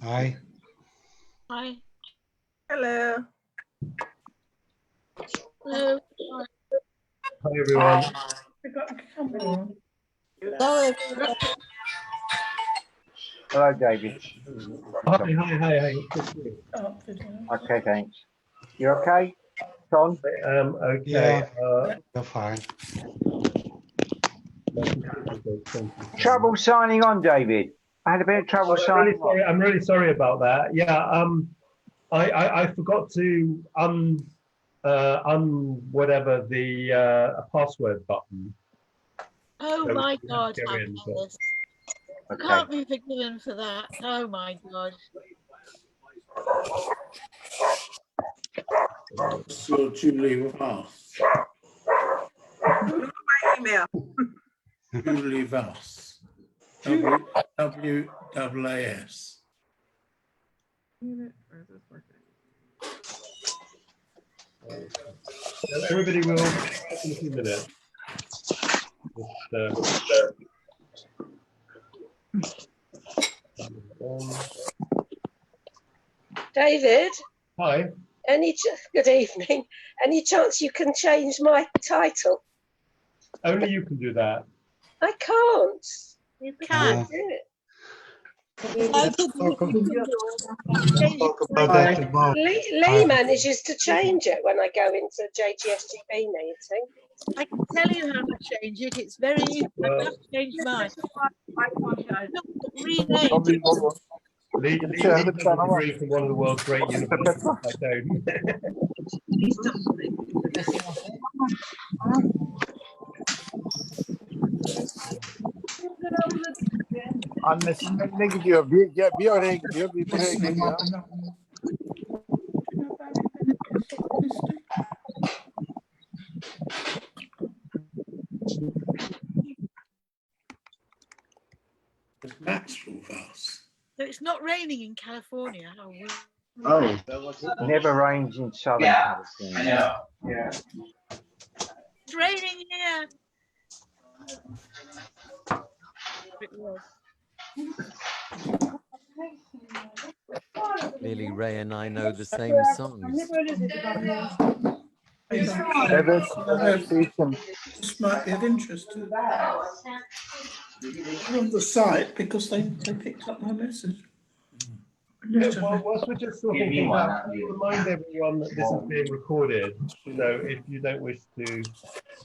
Hi. Hi. Hello. Hello. Hi everyone. Hello. Hello, David. Hi. Okay, thanks. You okay, Tom? Okay. Yeah, you're fine. Trouble signing on, David. I had a bit of trouble signing on. I'm really sorry about that. Yeah. I forgot to whatever the password button. Oh So my we God, have to go in, but- Alice. You Okay. can't be forgiven for that. Oh my God. So Julie Waas. Look at my email. Julie Waas. W-A-S. Everybody will in a few minutes. David, Hi. good evening. Any chance you can change my title? Only you can do that. I can't. You can't. Do it. Lee manages to change it when I go into JGSGB meeting. I can tell you how to change it. It's very easy. I have to change mine. Rename. Lee has a degree from one of the world's great universities. I don't. Annesinin ne gidiyor? Bir oraya gidiyor, bir buraya gidiyor. It's Maxwell Waas. So it's not raining in California. Oh, weird. Oh, never rains in Southern California. I know. Yeah. It's raining here. It was. Clearly, Ray and I know the same songs. Evet, Ethan. This might be of interest to on the site because they picked up my message. Well, whilst we're just sorting things out, remind everyone that this is being recorded. So if you don't wish to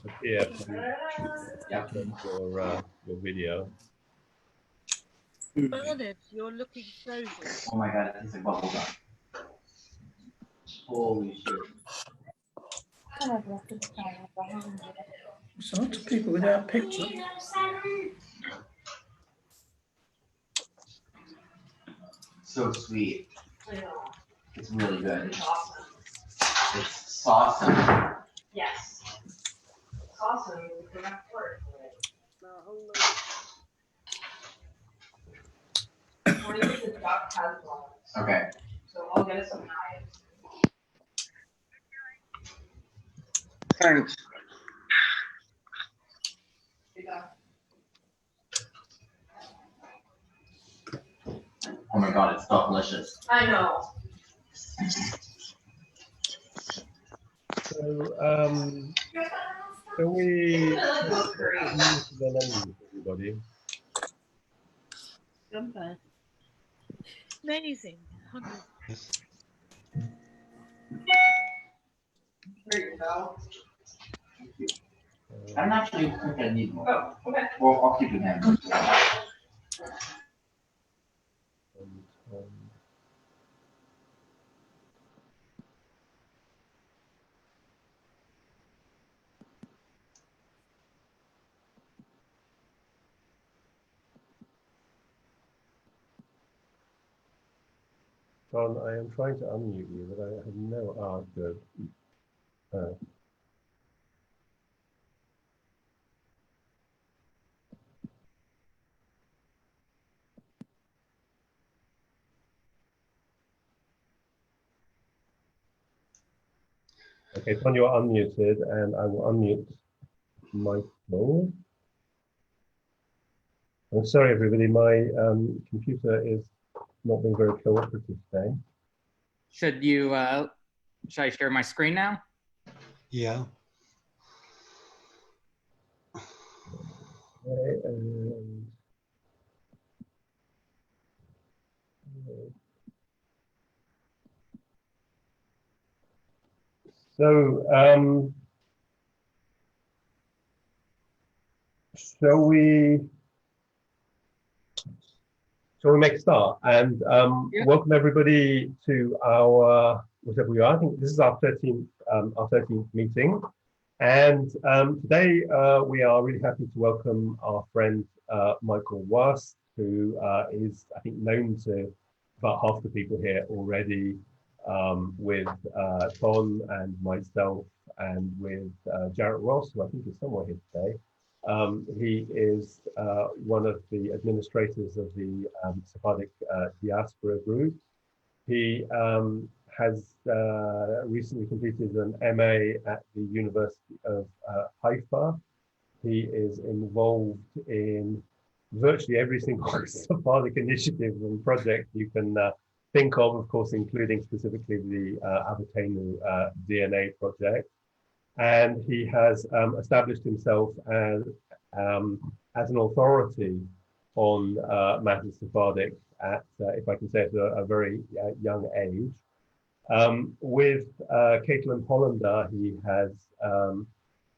appear, please your video. Bernard, you're looking frozen. Oh my God, it's a bubble gum. Holy shit. So to people without picture. So sweet. It's really good. It's awesome. Yes. It's awesome. The correct word for it. The duck has one. Okay. So I'll get us some knives. Thanks. Oh my God, it's delicious. I know. So, can we everybody? Amazing. Here you go. I don't actually think I need more. Oh, okay. Well, I'll keep it handy. John, I am trying to unmute you, but I have no good. Okay, John, you're unmuted, and I will unmute Michael. I'm sorry, everybody. My computer is not being very cooperative today. Should I share my screen now? Yeah. Okay, and, so, shall we make a start? And Yeah. welcome everybody to our, whatever we are. I think this is our 13th meeting. And today we are really happy to welcome our friend Michael Waas, who is, I think, known to about half the people here already, with Ton and myself, and with Jarrett Ross, who I think is somewhere here today. He is one of the administrators of the Sephardic diaspora group. He has recently completed an MA at the University of Haifa. He is involved in virtually every single Sephardic initiative and project you can think of course, including specifically the Avotenu DNA project. And he has established himself as an authority on matters Sephardic at, if I can say it, a very young age. With Caitlin Hollander, he has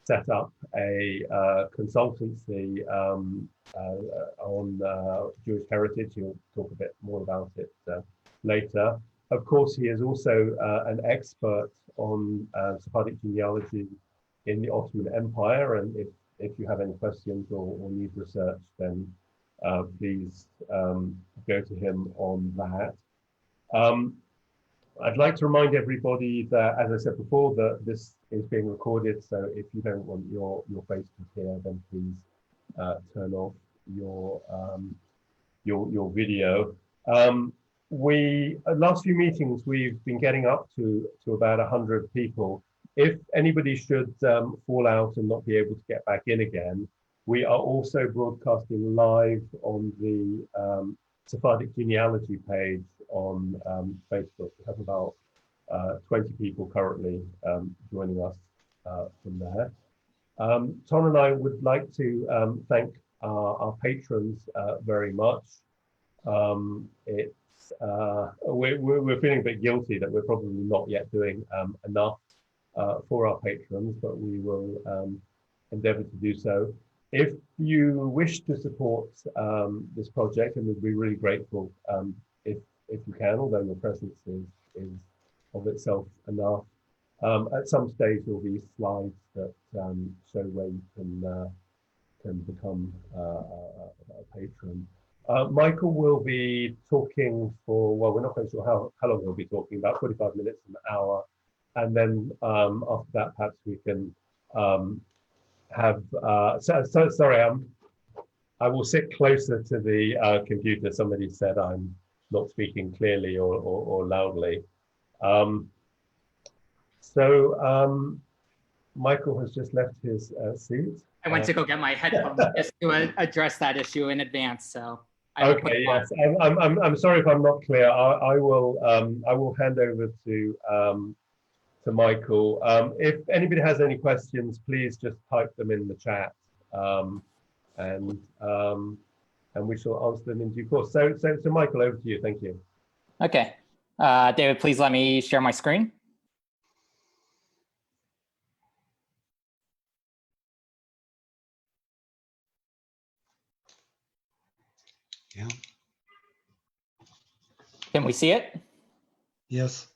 set up a consultancy on Jewish heritage. He'll talk a bit more about it later. Of course, he is also an expert on Sephardic genealogy in the Ottoman Empire, and if you have any questions or need research, then please go to him on that. I'd like to remind everybody that, as I said before, that this is being recorded, so if you don't want your face to appear, then please turn off your video. Last few meetings, we've been getting up to about 100 people. If anybody should fall out and not be able to get back in again, we are also broadcasting live on the Sephardic Genealogy page on Facebook. We have about 20 people currently joining us from there. Ton and I would like to thank our patrons very much. We're feeling a bit guilty that we're probably not yet doing enough for our patrons, but we will endeavor to do so. If you wish to support this project, and we'd be really grateful if you can, although your presence is of itself enough. At some stage there'll be slides that show where you can become a patron. Michael will be talking for, well, we're not quite sure how long he'll be talking, about 45 minutes, an hour. And then after that, perhaps we can have, sorry, I will sit closer to the computer. Somebody said I'm not speaking clearly or loudly. Michael has just left his seat. I went to go get my headphones just to address that issue in advance. So okay, yes, I'm sorry if I'm not clear. I will hand over to Michael. If anybody has any questions, please just type them in the chat, and we shall answer them in due course. So Michael, over to you. Thank you. Okay, David, please let me share my screen. Yeah. Can we see it? Yes.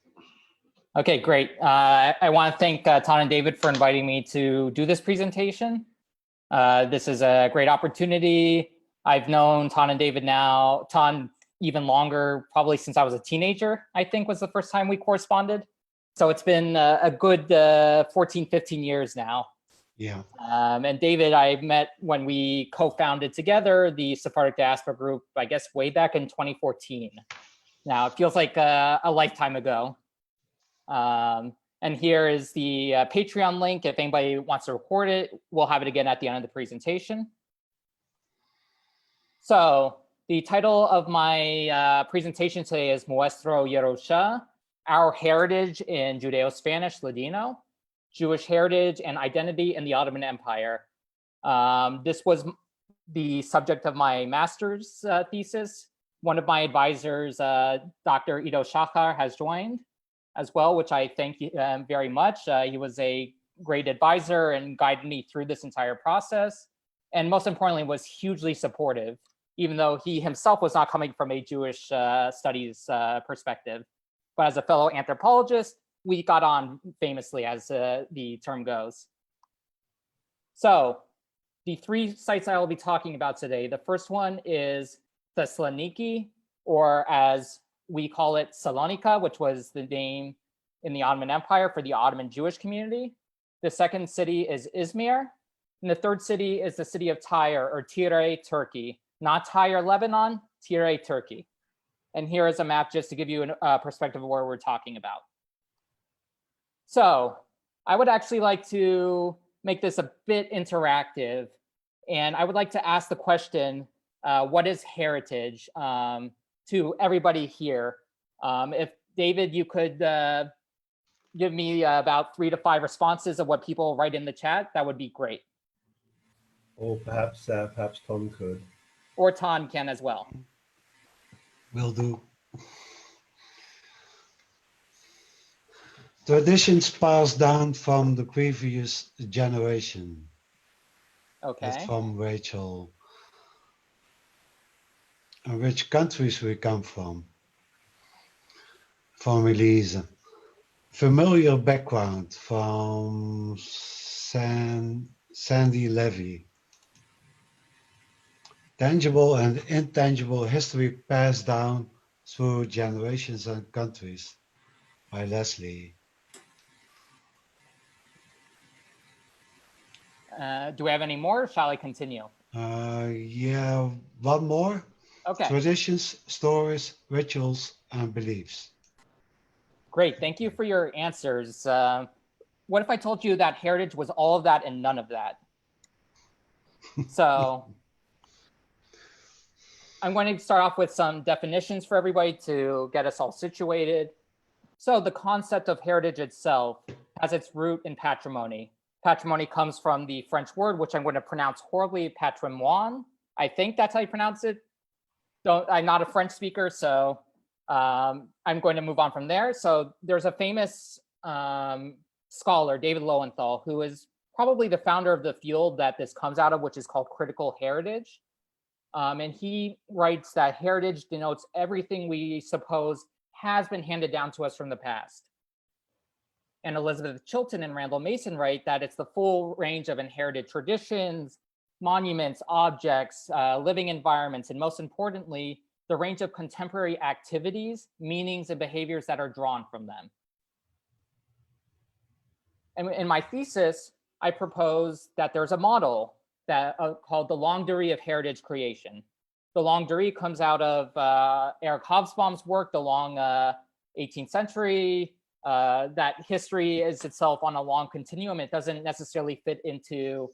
Okay, great. I want to thank Ton and David for inviting me to do this presentation. This is a great opportunity. I've known Ton and David now, Ton even longer, probably since I was a teenager, I think was the first time we corresponded. So it's been a good 14, 15 years now. Yeah. And David, I met when we co-founded together the Sephardic Diaspora Group, I guess way back in 2014. Now it feels like a lifetime ago. And here is the Patreon link. If anybody wants to record it, we'll have it again at the end of the presentation. So The title of my presentation today is Muestro Yerusha, Our Heritage in Judeo-Spanish Ladino, Jewish Heritage and Identity in the Ottoman Empire. This was the subject of my master's thesis. One of my advisors, Dr. Ido Shachar, has joined as well, which I thank very much. He was a great advisor and guided me through this entire process. And most importantly, was hugely supportive, even though he himself was not coming from a Jewish studies perspective. But as a fellow anthropologist, we got on famously, as the term goes. So the three sites I will be talking about today, the first one is Thessaloniki, or as we call it, Salonika, which was the name in the Ottoman Empire for the Ottoman Jewish community. The second city is Izmir. And the third city is the city of Tyre, or Tire, Turkey. Not Tyre, Lebanon, Tire, Turkey. And here is a map just to give you a perspective of where we're talking about. So I would actually like to make this a bit interactive. And I would like to ask the question, what is heritage, to everybody here? If David, you could give me about 3 to 5 responses of what people write in the chat, that would be great. Or perhaps Tom could. Or Ton can as well. Will do. Traditions passed down from the previous generation. Okay. That's from Rachel. And which countries we come from? From Elise. Familiar background from Sandy Levy. Tangible and intangible history passed down through generations and countries by Leslie. Do we have any more, or shall I continue? Yeah, one more. Okay. Traditions, stories, rituals, and beliefs. Great, thank you for your answers. What if I told you that heritage was all of that and none of that? So I'm going to start off with some definitions for everybody to get us all situated. So the concept of heritage itself has its root in patrimony. Patrimony comes from the French word, which I'm going to pronounce horribly, patrimoine. I think that's how you pronounce it. I'm not a French speaker, so I'm going to move on from there. So there's a famous scholar, David Lowenthal, who is probably the founder of the field that this comes out of, which is called critical heritage. And he writes that heritage denotes everything we suppose has been handed down to us from the past. And Elizabeth Chilton and Randall Mason write that it's the full range of inherited traditions, monuments, objects, living environments, and most importantly, the range of contemporary activities, meanings, and behaviors that are drawn from them. And in my thesis, I propose that there's a model that called the longue durée of heritage creation. The longue durée comes out of Eric Hobsbawm's work, the long 18th century, that history is itself on a long continuum. It doesn't necessarily fit into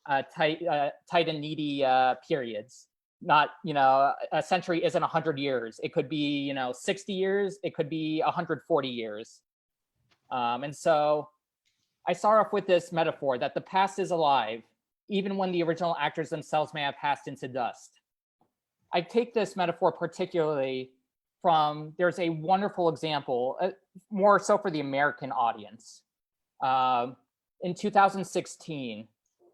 tight and needy periods. Not, a century isn't 100 years. It could be, 60 years. It could be 140 years. And so I start off with this metaphor that the past is alive, even when the original actors themselves may have passed into dust. I take this metaphor particularly from, there's a wonderful example, more so for the American audience. In 2016,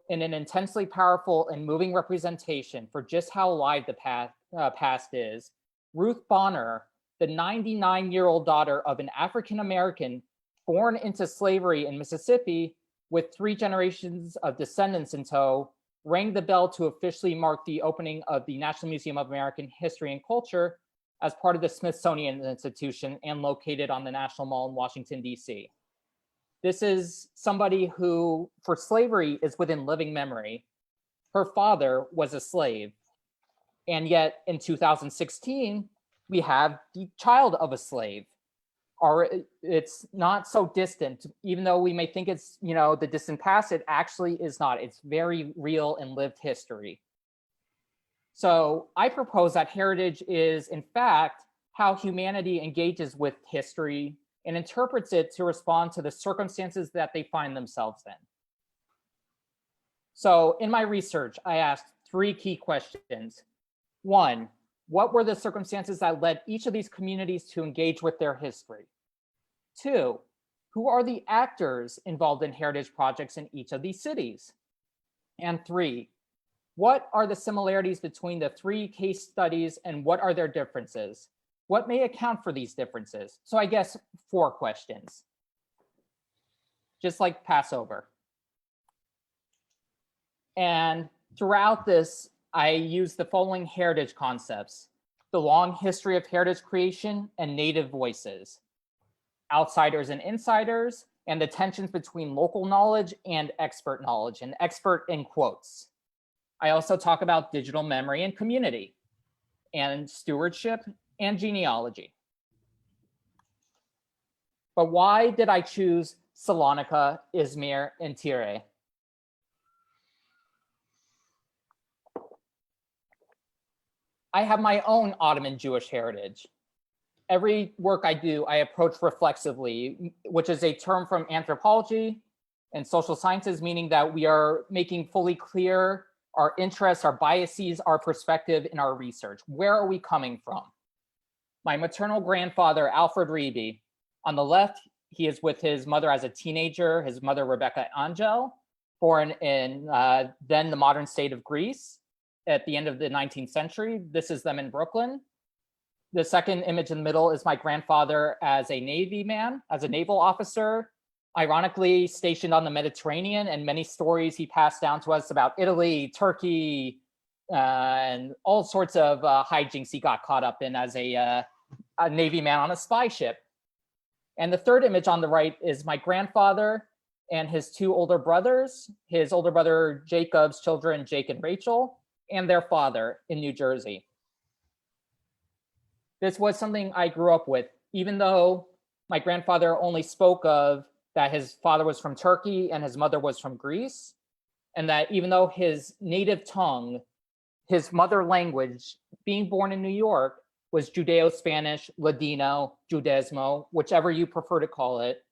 in an intensely powerful and moving representation for just how alive the past is, Ruth Bonner, the 99-year-old daughter of an African-American born into slavery in Mississippi with 3 generations of descendants in tow, rang the bell to officially mark the opening of the National Museum of American History and Culture as part of the Smithsonian Institution and located on the National Mall in Washington, D.C. This is somebody who, for slavery, is within living memory. Her father was a slave. And yet in 2016, we have the child of a slave. Or it's not so distant, even though we may think it's, the distant past, it actually is not. It's very real and lived history. So I propose that heritage is, in fact, how humanity engages with history and interprets it to respond to the circumstances that they find themselves in. So in my research, I asked 3 key questions. 1, what were the circumstances that led each of these communities to engage with their history? 2, who are the actors involved in heritage projects in each of these cities? And 3, what are the similarities between the 3 case studies and what are their differences? What may account for these differences? So I guess 4 questions, just like Passover. And throughout this, I use the following heritage concepts: the long history of heritage creation and native voices, outsiders and insiders, and the tensions between local knowledge and expert knowledge, and expert in quotes. I also talk about digital memory and community, and stewardship and genealogy. But why did I choose Salonika, Izmir, and Tire? I have my own Ottoman Jewish heritage. Every work I do, I approach reflexively, which is a term from anthropology and social sciences, meaning that we are making fully clear our interests, our biases, our perspective in our research. Where are we coming from? My maternal grandfather, Alfred Reeby, on the left, he is with his mother as a teenager, his mother, Rebecca Angel, born in then the modern state of Greece at the end of the 19th century. This is them in Brooklyn. The second image in the middle is my grandfather as a Navy man, as a naval officer, ironically stationed on the Mediterranean, and many stories he passed down to us about Italy, Turkey, and all sorts of hijinks he got caught up in as a Navy man on a spy ship. And the third image on the right is my grandfather and his 2 older brothers, his older brother Jacob's children, Jake and Rachel, and their father in New Jersey. This was something I grew up with, even though my grandfather only spoke of that his father was from Turkey and his mother was from Greece, and that even though his native tongue, his mother language, being born in New York, was Judeo-Spanish, Ladino, Judaismo, whichever you prefer to call it.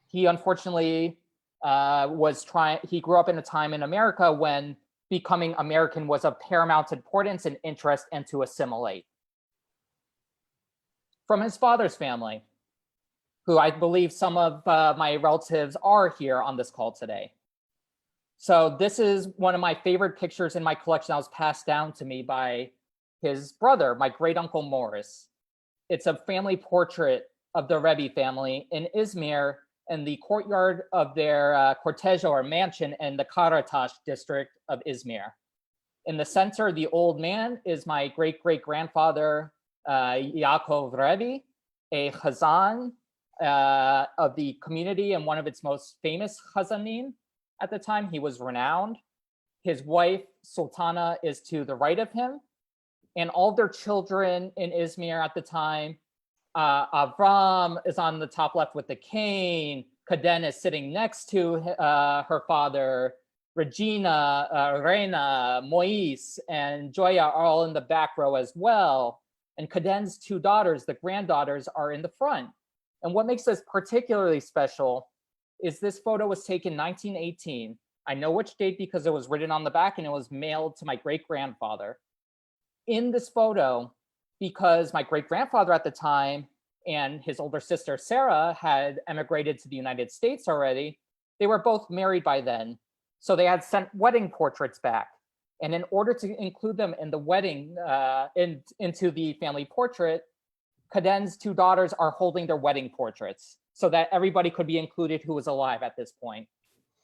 He unfortunately he grew up in a time in America when becoming American was of paramount importance and interest and to assimilate. From his father's family, who I believe some of my relatives are here on this call today. So this is one of my favorite pictures in my collection that was passed down to me by his brother, my great uncle Morris. It's a family portrait of the Rebbe family in Izmir in the courtyard of their cortege or mansion in the Karatash district of Izmir. In the center, the old man is my great-great-grandfather, Yaakov Rebbe, a chazan of the community and one of its most famous chazanim at the time. He was renowned. His wife, Sultana, is to the right of him. And all of their children in Izmir at the time, Avram is on the top left with the cane. Kaden is sitting next to her father. Regina, Reina, Moise, and Joya are all in the back row as well. And Kaden's 2 daughters, the granddaughters, are in the front. And what makes this particularly special is this photo was taken 1918. I know which date because it was written on the back and it was mailed to my great-grandfather. In this photo, because my great-grandfather at the time and his older sister, Sarah, had emigrated to the United States already, they were both married by then. So they had sent wedding portraits back. And in order to include them in the wedding, into the family portrait, Kaden's 2 daughters are holding their wedding portraits so that everybody could be included who was alive at this point.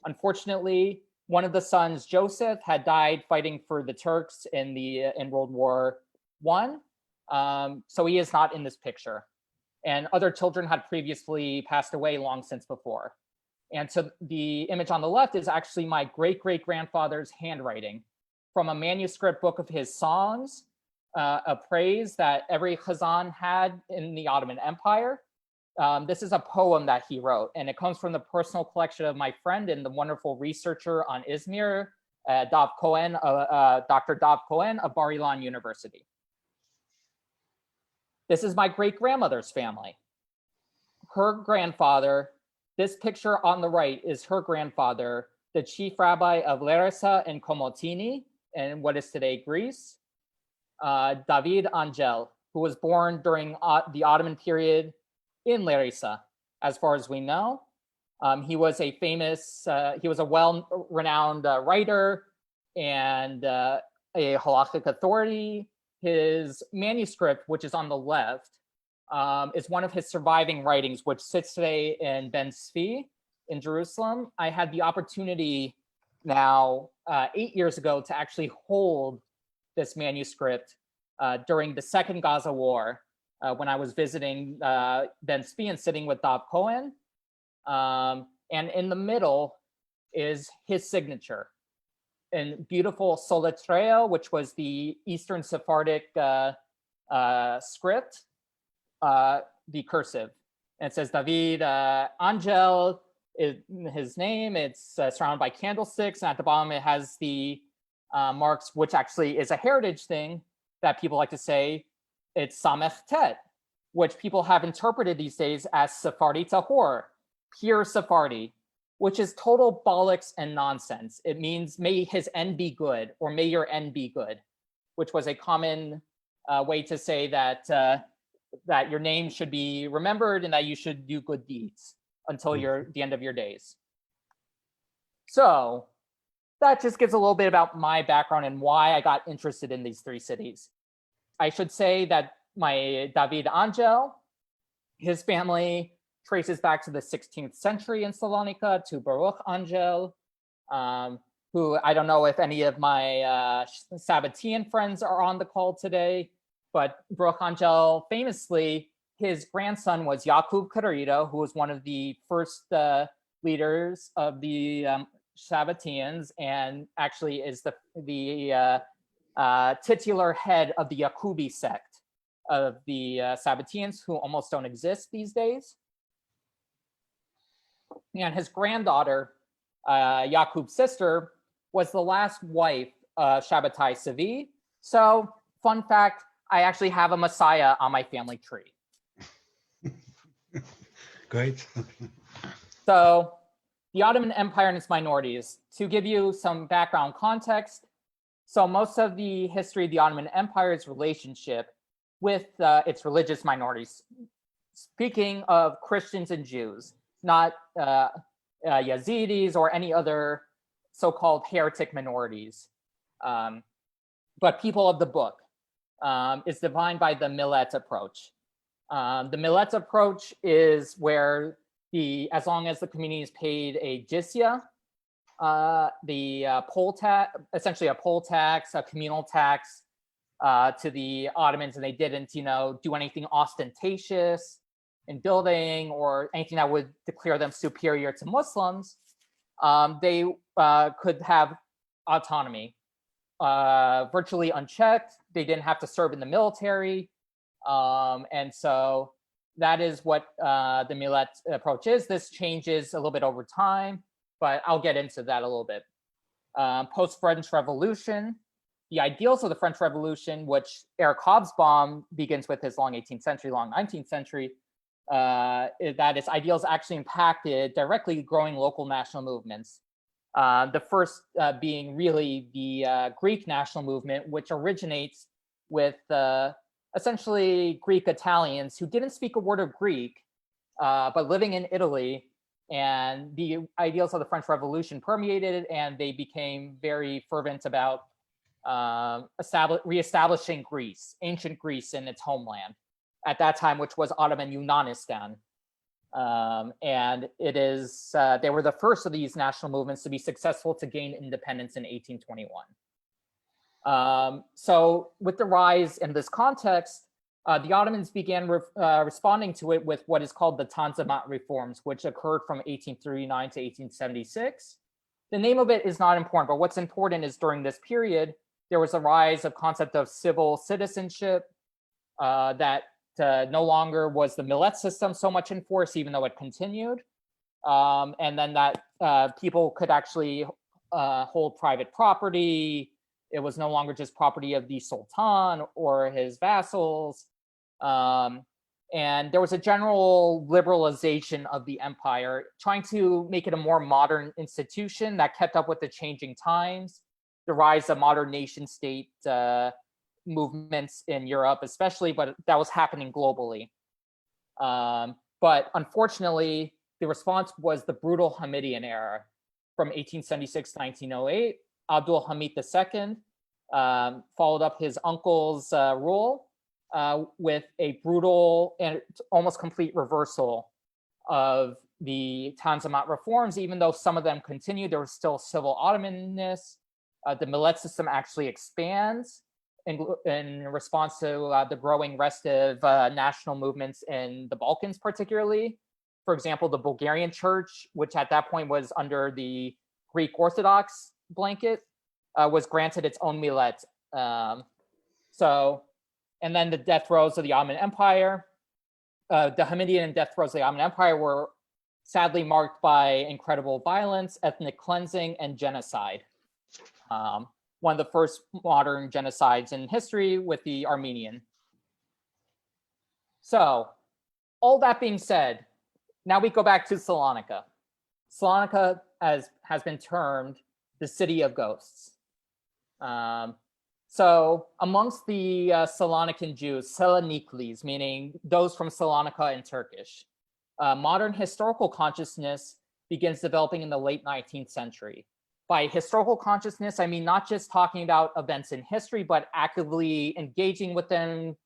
Unfortunately, one of the sons, Joseph, had died fighting for the Turks in World War I, so he is not in this picture. And other children had previously passed away long since before. And so the image on the left is actually my great-great-grandfather's handwriting from a manuscript book of his songs, a praise that every chazan had in the Ottoman Empire. This is a poem that he wrote, and it comes from the personal collection of my friend and the wonderful researcher on Izmir, Dr. Dov Cohen of Bar Ilan University. This is my great-grandmother's family. Her grandfather, this picture on the right is her grandfather, the chief rabbi of Larissa and Komotini in what is today Greece, David Angel, who was born during the Ottoman period in Larissa, as far as we know. He was a well-renowned writer and a halakhic authority. His manuscript, which is on the left, is one of his surviving writings, which sits today in Ben Tzvi in Jerusalem. I had the opportunity now 8 years ago to actually hold this manuscript during the Second Gaza War when I was visiting Ben Tzvi and sitting with Dov Cohen. And in the middle is his signature in beautiful soletreo, which was the Eastern Sephardic script, the cursive. And it says David Angel is his name. It's surrounded by candlesticks. And at the bottom, it has the marks, which actually is a heritage thing that people like to say. It's Samech Tet, which people have interpreted these days as Sephardi Tahor, pure Sephardi, which is total bollocks and nonsense. It means may his end be good, or may your end be good, which was a common way to say that that your name should be remembered and that you should do good deeds until the end of your days. So that just gives a little bit about my background and why I got interested in these three cities. I should say that my David Angel, his family traces back to the 16th century in Salonika to Baruch Angel, who I don't know if any of my Sabbatean friends are on the call today, but Baruch Angel, famously, his grandson was Yaakov Karito, who was one of the first leaders of the Sabbateans and actually is the titular head of the Yakubi sect of the Sabbateans, who almost don't exist these days. And his granddaughter, Yakub's sister, was the last wife of Shabbatai Savi. So, fun fact, I actually have a Messiah on my family tree. Great. So, the Ottoman Empire and its minorities. To give you some background context, so most of the history of the Ottoman Empire's relationship with its religious minorities, speaking of Christians and Jews, not Yazidis or any other so-called heretic minorities, but people of the book, is defined by the Millet approach. The Millet approach is where as long as the community is paid a jizya, the poll tax, essentially a poll tax, a communal tax to the Ottomans, and they didn't, do anything ostentatious in building or anything that would declare them superior to Muslims, they could have autonomy, virtually unchecked. They didn't have to serve in the military. And so that is what the Millet approach is. This changes a little bit over time, but I'll get into that a little bit. Post-French Revolution, the ideals of the French Revolution, which Eric Hobsbawm begins with his long 18th century, long 19th century, that its ideals actually impacted directly growing local national movements. The first being really the Greek national movement, which originates with essentially Greek Italians who didn't speak a word of Greek, but living in Italy, and the ideals of the French Revolution permeated it, and they became very fervent about reestablishing Greece, ancient Greece in its homeland at that time, which was Ottoman Yunanistan. And it is, they were the first of these national movements to be successful to gain independence in 1821. So with the rise in this context, the Ottomans began responding to it with what is called the Tanzimat reforms, which occurred from 1839 to 1876. The name of it is not important, but what's important is during this period, there was a rise of concept of civil citizenship that no longer was the Millet system so much in force, even though it continued. And then that people could actually hold private property. It was no longer just property of the Sultan or his vassals. And there was a general liberalization of the empire, trying to make it a more modern institution that kept up with the changing times, the rise of modern nation state movements in Europe especially, but that was happening globally. But unfortunately, the response was the brutal Hamidian era from 1876 to 1908. Abdul Hamid II followed up his uncle's rule with a brutal and almost complete reversal of the Tanzimat reforms. Even though some of them continued, there was still civil Ottomanness. The millet system actually expands in response to the growing restive national movements in the Balkans particularly. For example, the Bulgarian church, which at that point was under the Greek Orthodox blanket, was granted its own millet. And then the death throes of the Ottoman Empire. The Hamidian death throes of the Ottoman Empire were sadly marked by incredible violence, ethnic cleansing, and genocide. One of the first modern genocides in history with the Armenian. So, all that being said, now we go back to Salonika. Salonika has been termed the city of ghosts. So amongst the Salonican Jews, Saloniklis, meaning those from Salonika in Turkish, modern historical consciousness begins developing in the late 19th century. By historical consciousness, I mean not just talking about events in history, but actively engaging with them,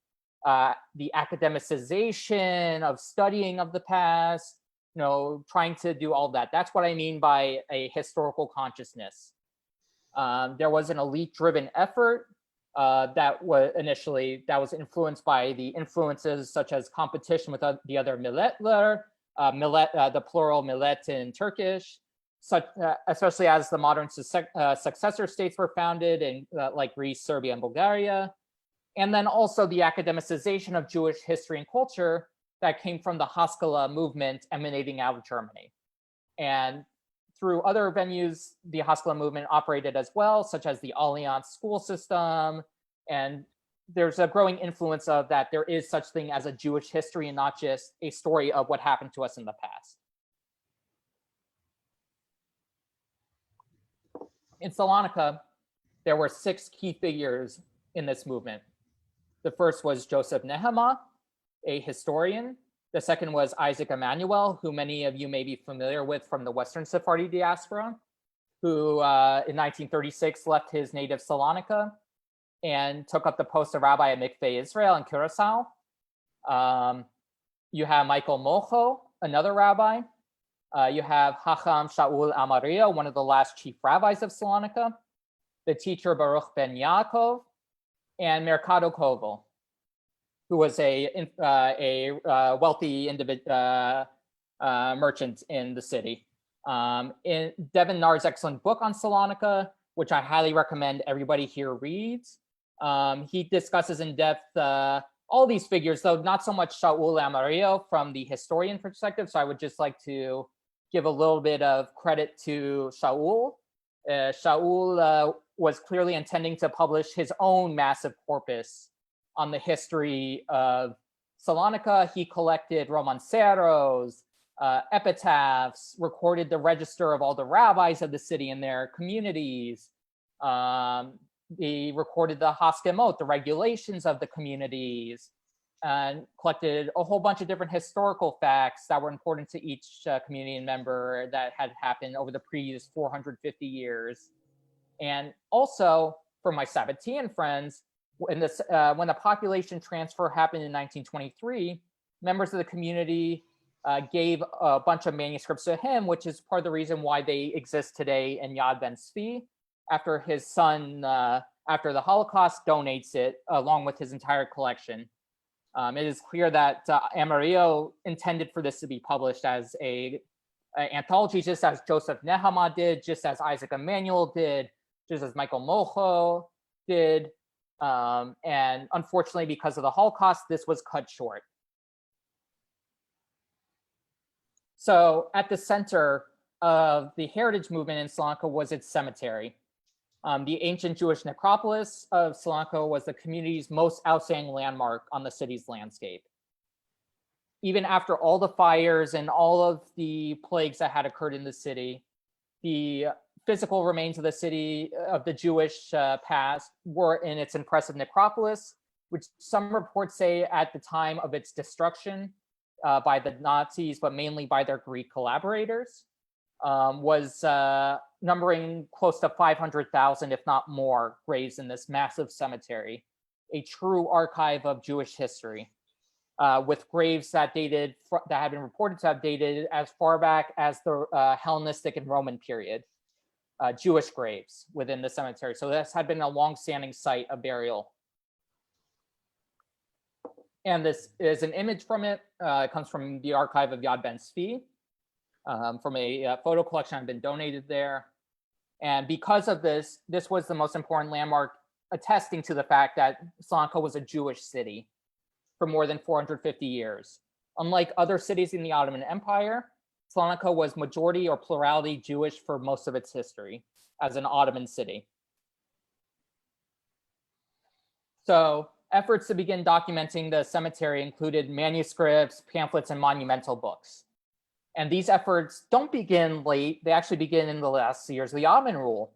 the academicization of studying of the past, trying to do all that. That's what I mean by a historical consciousness. There was an elite-driven effort that was influenced by the influences such as competition with the other milletler, the plural millet in Turkish, especially as the modern successor states were founded in like Greece, Serbia, and Bulgaria. And then also the academicization of Jewish history and culture that came from the Haskalah movement emanating out of Germany. And through other venues, the Haskalah movement operated as well, such as the Alliance school system. And there's a growing influence of that there is such thing as a Jewish history and not just a story of what happened to us in the past. In Salonika, there were 6 key figures in this movement. The first was Joseph Nehemiah, a historian. The second was Isaac Emanuel, who many of you may be familiar with from the Western Sephardi diaspora, who in 1936 left his native Salonika and took up the post of rabbi at Mikveh Israel in Curacao. You have Michael Mocho, another rabbi. You have Hacham Shaul Amaria, one of the last chief rabbis of Salonika, the teacher Baruch ben Yaakov, and Mercado Koval, who was a wealthy merchant in the city. In Devin Nar's excellent book on Salonika, which I highly recommend everybody here reads, he discusses in depth all these figures, though not so much Shaul Amario from the historian perspective. So I would just like to give a little bit of credit to Shaul. Shaul was clearly intending to publish his own massive corpus on the history of Salonika. He collected romanceros, epitaphs, recorded the register of all the rabbis of the city and their communities. He recorded the haskemot, the regulations of the communities, and collected a whole bunch of different historical facts that were important to each community member that had happened over the previous 450 years. And also, for my Sabbatean friends, when the population transfer happened in 1923, members of the community gave a bunch of manuscripts to him, which is part of the reason why they exist today in Yad Ben Tzvi, after his son, after the Holocaust, donates it along with his entire collection. It is clear that Amarillo intended for this to be published as an anthology, just as Joseph Nehemiah did, just as Isaac Emanuel did, just as Michael Mocho did. And unfortunately, because of the Holocaust, this was cut short. So at the center of the heritage movement in Salonika was its cemetery. The ancient Jewish necropolis of Salonika was the community's most outstanding landmark on the city's landscape. Even after all the fires and all of the plagues that had occurred in the city, the physical remains of the city of the Jewish past were in its impressive necropolis, which some reports say at the time of its destruction by the Nazis, but mainly by their Greek collaborators, was numbering close to 500,000, if not more, graves in this massive cemetery, a true archive of Jewish history, with graves that had been reported to have dated as far back as the Hellenistic and Roman period, Jewish graves within the cemetery. So this had been a long-standing site of burial. And this is an image from it. It comes from the archive of Yad Ben Tzvi, from a photo collection that had been donated there. And because of this, this was the most important landmark attesting to the fact that Salonika was a Jewish city for more than 450 years. Unlike other cities in the Ottoman Empire, Salonika was majority or plurality Jewish for most of its history as an Ottoman city. So efforts to begin documenting the cemetery included manuscripts, pamphlets, and monumental books. And these efforts don't begin late, they actually begin in the last years of the Ottoman rule.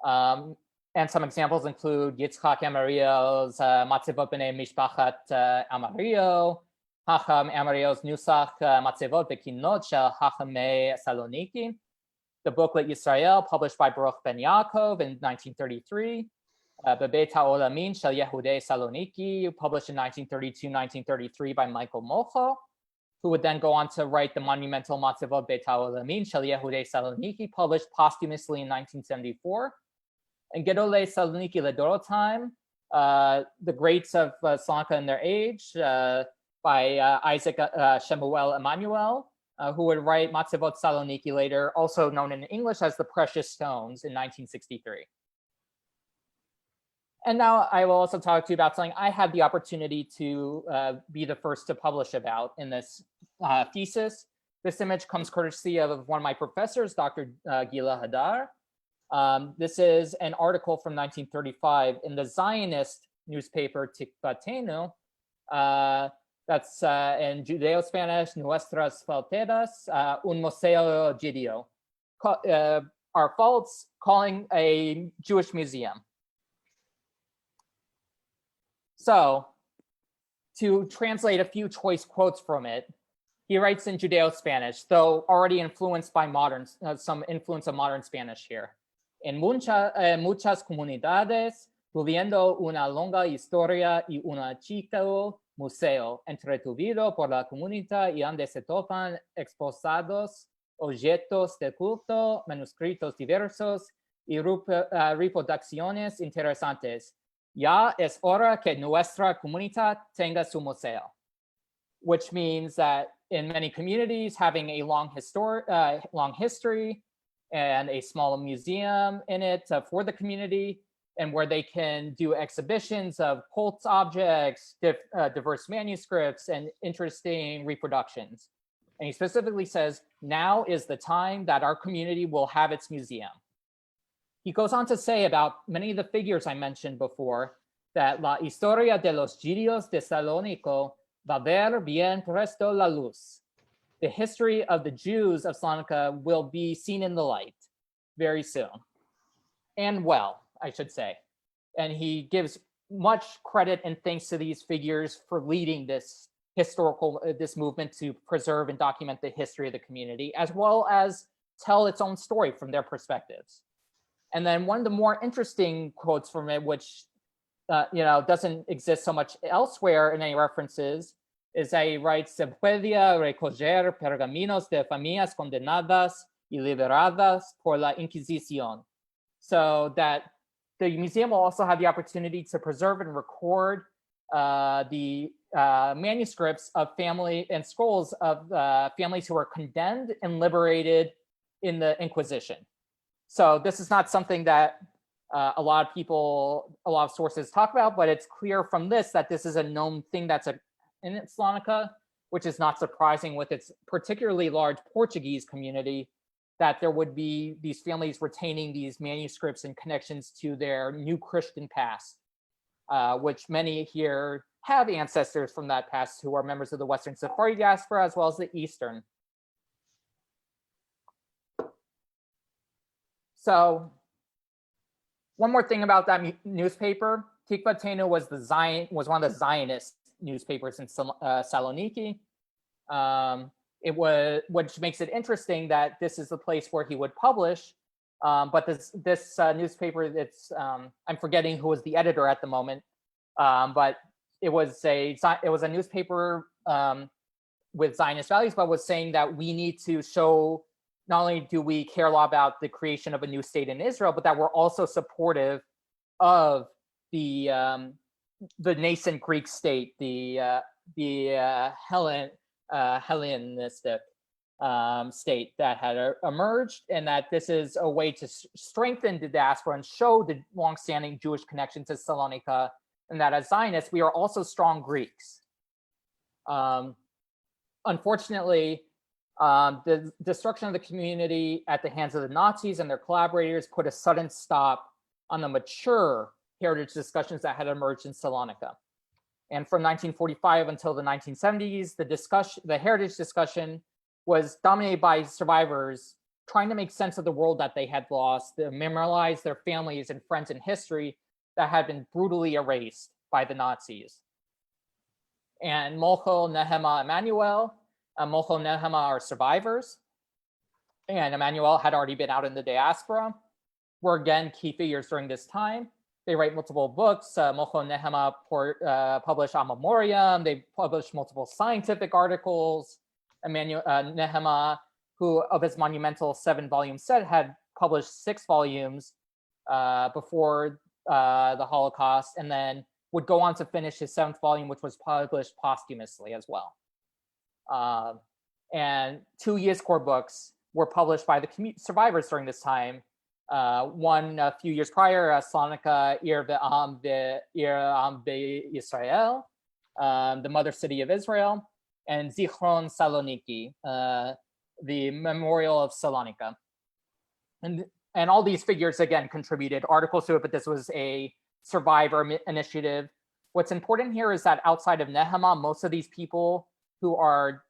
And some examples include Yitzhak Amario's Matzevot B'nei Mishpachat Amario, Hacham Amario's Nusach Matzevot V'Kinot Shel Hachamei Saloniki, the booklet Yisrael, published by Baruch Ben Yaakov in 1933, Bebeit HaOlamin Shel Yehudei Saloniki, published in 1932-1933 by Michael Mocho, who would then go on to write the monumental Matzevot Beit HaOlamin Shel Yehudei Saloniki, published posthumously in 1974. And Gedolei Saloniki Ledorotaim, the greats of Salonika in their age, by Isaac Shemuel Emmanuel, who would write Matzevot Saloniki later, also known in English as the Precious Stones, in 1963. And now I will also talk to you about something I had the opportunity to be the first to publish about in this thesis. This image comes courtesy of one of my professors, Dr. Gila Hadar. This is an article from 1935 in the Zionist newspaper Tikvatenu. That's in Judeo-Spanish, Nuestras Fronteras, un Museo Jidio. Our faults, calling a Jewish museum. So, to translate a few choice quotes from it, he writes in Judeo-Spanish, though already influenced by some influence of modern Spanish here. En muchas comunidades, tuviendo una longa historia y un chico museo entretuvido por la comunidad y donde se topan exposados objetos de culto, manuscritos diversos y reproducciones interesantes. Ya es hora que nuestra comunidad tenga su museo, which means that in many communities, having a long history and a small museum in it for the community, and where they can do exhibitions of cult objects, diverse manuscripts, and interesting reproductions. And he specifically says, now is the time that our community will have its museum. He goes on to say about many of the figures I mentioned before, that la historia de los Jidios de Salónico va ver bien presto la luz. The history of the Jews of Salonika will be seen in the light very soon. And well, I should say. And he gives much credit and thanks to these figures for leading this this movement to preserve and document the history of the community, as well as tell its own story from their perspectives. And then one of the more interesting quotes from it, which doesn't exist so much elsewhere in any references, is that he writes, "Se puede recoger pergaminos de familias condenadas y liberadas por la Inquisición." So that the museum will also have the opportunity to preserve and record the manuscripts of family and scrolls of families who were condemned and liberated in the Inquisition. So this is not something that a lot of sources talk about, but it's clear from this that this is a known thing that's in Salonika, which is not surprising with its particularly large Portuguese community that there would be these families retaining these manuscripts and connections to their new Christian past, which many here have ancestors from that past who are members of the Western Sephardi diaspora as well as the Eastern. So one more thing about that newspaper, Tikvatenu was one of the Zionist newspapers in Saloniki. Which makes it interesting that this is the place where he would publish. But this newspaper, I'm forgetting who was the editor at the moment, but it was a newspaper with Zionist values, but was saying that we need to show not only do we care a lot about the creation of a new state in Israel, but that we're also supportive of the nascent Greek state, the Hellenistic state that had emerged, and that this is a way to strengthen the diaspora and show the longstanding Jewish connection to Salonika, and that as Zionists, we are also strong Greeks. Unfortunately, the destruction of the community at the hands of the Nazis and their collaborators put a sudden stop on the mature heritage discussions that had emerged in Salonika. And from 1945 until the 1970s, the heritage discussion was dominated by survivors trying to make sense of the world that they had lost, to memorialize their families and friends in history that had been brutally erased by the Nazis. And Molcho, Nehema, Emmanuel. Molcho, Nehema are survivors, and Emmanuel had already been out in the diaspora, were again key figures during this time. They write multiple books. Molcho and Nehema publish A Memoriam. They published multiple scientific articles. Nehema, who of his monumental 7-volume set had published 6 volumes before the Holocaust, and then would go on to finish his 7th volume, which was published posthumously as well. And 2 Yizkor books were published by the survivors during this time. One a few years prior, Salonika, Ir Ve'am Yisrael, the mother city of Israel, and Zichron Saloniki, the memorial of Salonika. And all these figures, again, contributed articles to it, but this was a survivor initiative. What's important here is that outside of Nehema, most of these people who are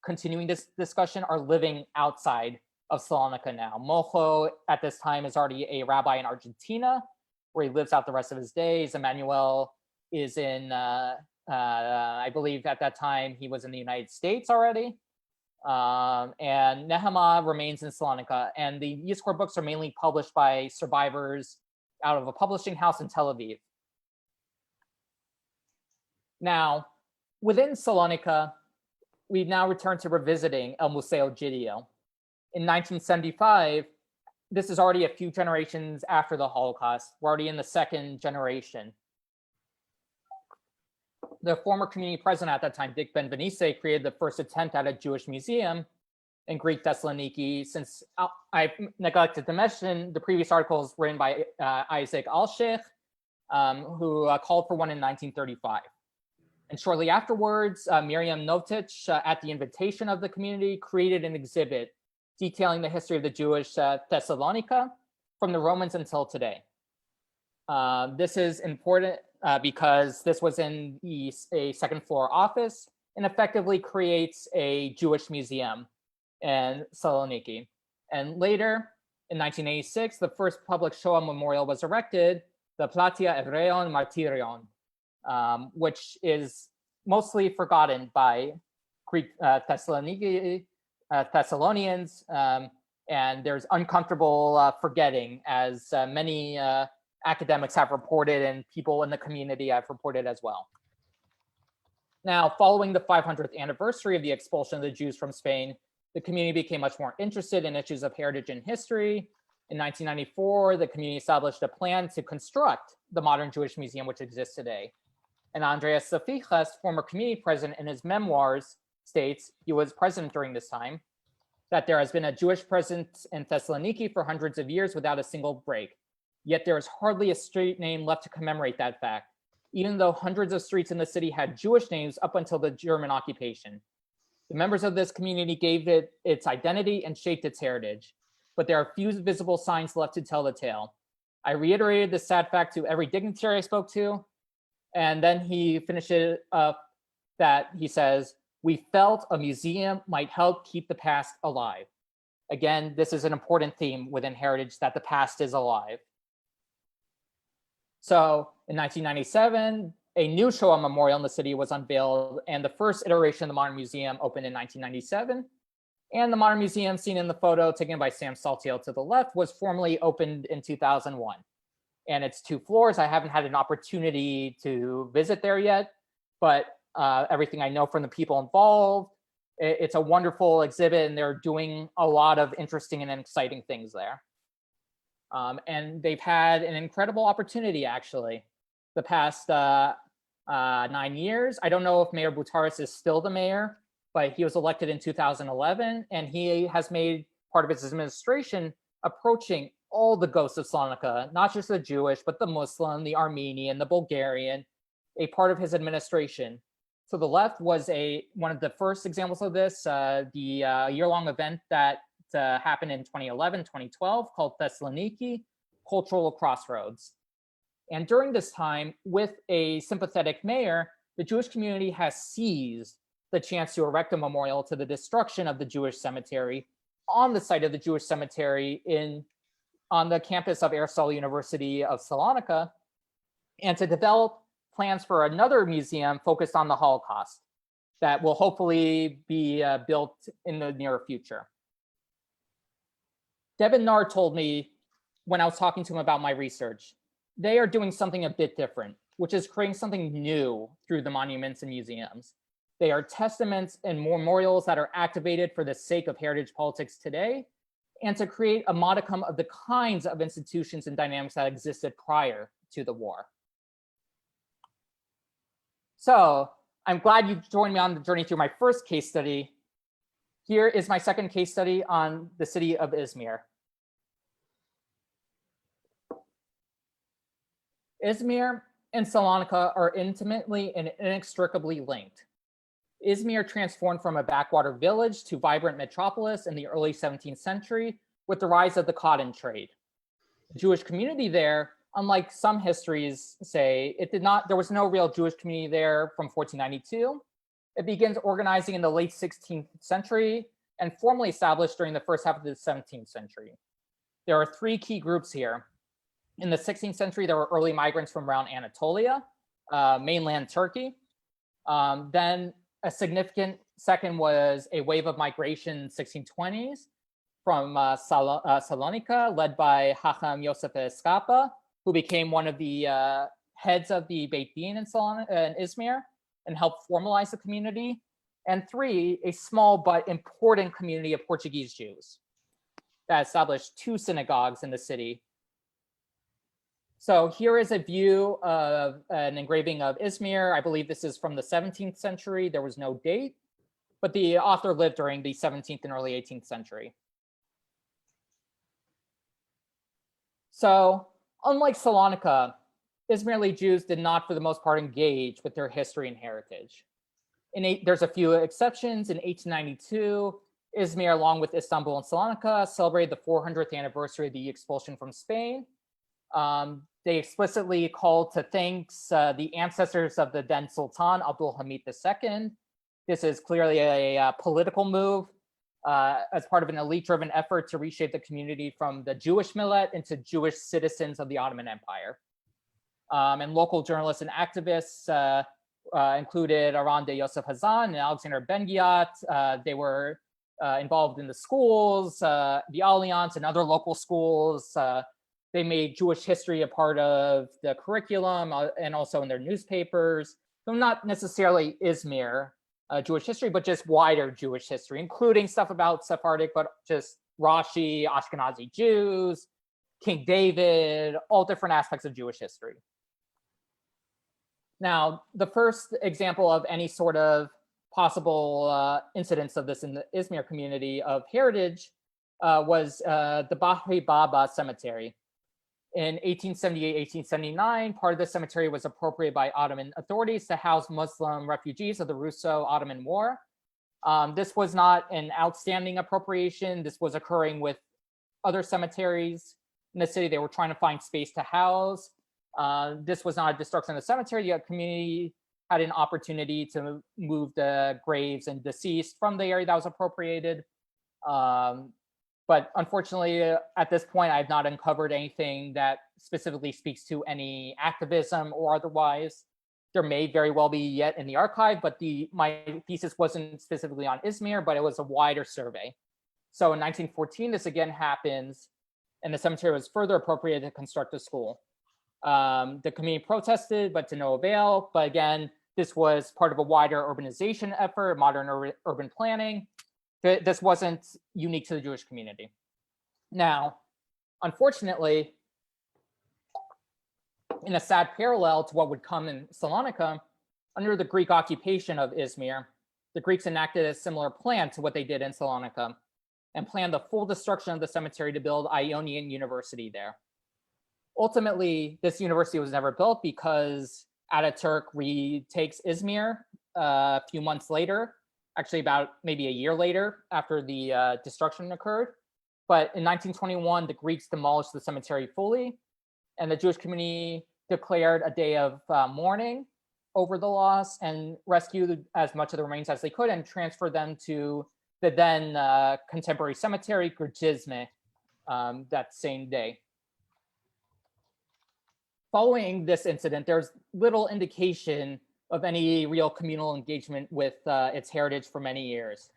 continuing this discussion are living outside of Salonika now. Molcho at this time is already a rabbi in Argentina, where he lives out the rest of his days. Emmanuel is in, I believe at that time, he was in the United States already. And Nehema remains in Salonika. And the Yizkor books are mainly published by survivors out of a publishing house in Tel Aviv. Now, within Salonika, we now return to revisiting El Museo Yidio. In 1975, this is already a few generations after the Holocaust. We're already in the 2nd generation. The former community president at that time, Dick Ben-Venise, created the first attempt at a Jewish museum in Greek Thessaloniki. Since I neglected to mention, the previous articles written by Isaac Alshich, who called for one in 1935. And shortly afterwards, Miriam Novtich, at the invitation of the community, created an exhibit detailing the history of the Jewish Thessalonica from the Romans until today. This is important because this was in a 2nd floor office and effectively creates a Jewish museum in Saloniki. And later, in 1986, the first public Shoah memorial was erected, the Platia Evreion Martyrion, which is mostly forgotten by Greek Thessalonians, and there's uncomfortable forgetting, as many academics have reported and people in the community have reported as well. Now, following the 500th anniversary of the expulsion of the Jews from Spain, the community became much more interested in issues of heritage and history. In 1994, the community established a plan to construct the modern Jewish museum, which exists today. And Andreas Safichas, former community president, in his memoirs states, he was president during this time, that there has been a Jewish presence in Thessaloniki for hundreds of years without a single break. Yet there is hardly a street name left to commemorate that fact, even though hundreds of streets in the city had Jewish names up until the German occupation. The members of this community gave it its identity and shaped its heritage. but there are few visible signs left to tell the tale. I reiterated this sad fact to every dignitary I spoke to, and then he finishes up that he says, "We felt a museum might help keep the past alive." Again, this is an important theme within heritage, that the past is alive. So in 1997, a new Shoah memorial in the city was unveiled, and the first iteration of the Modern Museum opened in 1997. And the Modern Museum, seen in the photo taken by Sam Saltiel to the left, was formally opened in 2001. And it's 2 floors. I haven't had an opportunity to visit there yet, but everything I know from the people involved, it's a wonderful exhibit, and they're doing a lot of interesting and exciting things there. And they've had an incredible opportunity, actually, the past 9 years. I don't know if Mayor Boutaris is still the mayor, but he was elected in 2011, and he has made part of his administration approaching all the ghosts of Salonika, not just the Jewish, but the Muslim, the Armenian, the Bulgarian, a part of his administration. So the left was one of the first examples of this, the year-long event that happened in 2011, 2012, called Thessaloniki, Cultural Crossroads. And during this time, with a sympathetic mayor, the Jewish community has seized the chance to erect a memorial to the destruction of the Jewish cemetery on the site of the Jewish cemetery on the campus of Aristotle University of Salonika, and to develop plans for another museum focused on the Holocaust that will hopefully be built in the near future. Devin Nar told me when I was talking to him about my research, they are doing something a bit different, which is creating something new through the monuments and museums. They are testaments and memorials that are activated for the sake of heritage politics today, and to create a modicum of the kinds of institutions and dynamics that existed prior to the war. So I'm glad you joined me on the journey through my first case study. Here is my second case study on the city of Izmir. Izmir and Salonika are intimately and inextricably linked. Izmir transformed from a backwater village to vibrant metropolis in the early 17th century with the rise of the cotton trade. The Jewish community there, unlike some histories say, there was no real Jewish community there from 1492. It begins organizing in the late 16th century and formally established during the first half of the 17th century. There are 3 key groups here. In the 16th century, there were early migrants from around Anatolia, mainland Turkey. Then a significant second was a wave of migration in the 1620s from Salonika, led by Hacham Yosef Escapa, who became one of the heads of the Beit Din in Izmir and helped formalize the community. And 3, a small but important community of Portuguese Jews that established 2 synagogues in the city. So here is a view of an engraving of Izmir. I believe this is from the 17th century. There was no date, but the author lived during the 17th and early 18th century. So unlike Salonika, Izmirli Jews did not, for the most part, engage with their history and heritage. There's a few exceptions. In 1892, Izmir, along with Istanbul and Salonika, celebrated the 400th anniversary of the expulsion from Spain. They explicitly called to thanks the ancestors of the then Sultan Abdul Hamid II. This is clearly a political move as part of an elite-driven effort to reshape the community from the Jewish millet into Jewish citizens of the Ottoman Empire. And local journalists and activists included Aran de Yosef Hazan and Alexander Ben-Ghiat. They were involved in the schools, the Alliance, and other local schools. They made Jewish history a part of the curriculum and also in their newspapers. So not necessarily Izmir Jewish history, but just wider Jewish history, including stuff about Sephardic, but just Rashi, Ashkenazi Jews, King David, all different aspects of Jewish history. Now, the first example of any sort of possible incidents of this in the Izmir community of heritage was the Bahri Baba Cemetery. In 1878-1879, part of the cemetery was appropriated by Ottoman authorities to house Muslim refugees of the Russo-Ottoman War. This was not an outstanding appropriation. This was occurring with other cemeteries in the city. They were trying to find space to house. This was not a destruction of the cemetery. The community had an opportunity to move the graves and deceased from the area that was appropriated. But unfortunately, at this point, I've not uncovered anything that specifically speaks to any activism or otherwise. There may very well be yet in the archive, but my thesis wasn't specifically on Izmir, but it was a wider survey. So in 1914, this again happens, and the cemetery was further appropriated to construct a school. The community protested, but to no avail. But again, this was part of a wider urbanization effort, modern urban planning. This wasn't unique to the Jewish community. Now, unfortunately, in a sad parallel to what would come in Salonika, under the Greek occupation of Izmir, the Greeks enacted a similar plan to what they did in Salonika and planned the full destruction of the cemetery to build Ionian University there. Ultimately, this university was never built because Ataturk retakes Izmir a few months later, actually about maybe a year later after the destruction occurred. But in 1921, the Greeks demolished the cemetery fully, and the Jewish community declared a day of mourning over the loss and rescued as much of the remains as they could and transferred them to the then contemporary cemetery, Izmir, that same day. Following this incident, there's little indication of any real communal engagement with its heritage for many years.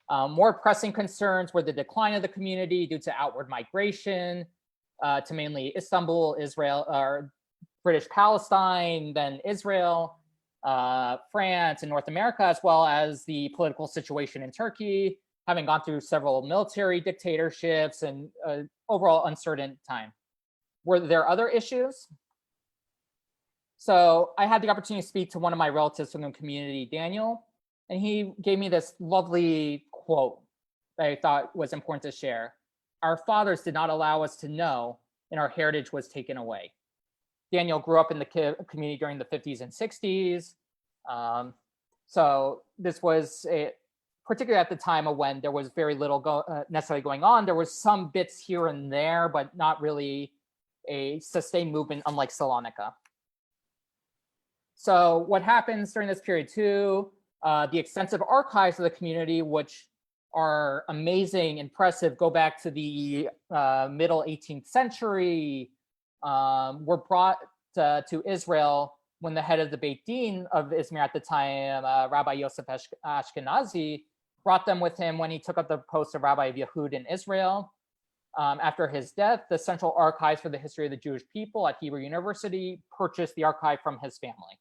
More pressing concerns were the decline of the community due to outward migration to mainly Istanbul, Israel, or British Palestine, then Israel, France, and North America, as well as the political situation in Turkey, having gone through several military dictatorships and overall uncertain time. Were there other issues? So I had the opportunity to speak to one of my relatives from the community, Daniel, and he gave me this lovely quote that I thought was important to share. Our fathers did not allow us to know, and our heritage was taken away. Daniel grew up in the community during the 50s and 60s. So this was particularly at the time of when there was very little necessarily going on. There was some bits here and there, but not really a sustained movement, unlike Salonika. So what happens during this period too, the extensive archives of the community, which are amazing, impressive, go back to the middle 18th century, were brought to Israel when the head of the Beit Din of Izmir at the time, Rabbi Yosef Ashkenazi, brought them with him when he took up the post of Rabbi of Yehud in Israel. After his death, the Central Archives for the History of the Jewish People at Hebrew University purchased the archive from his family.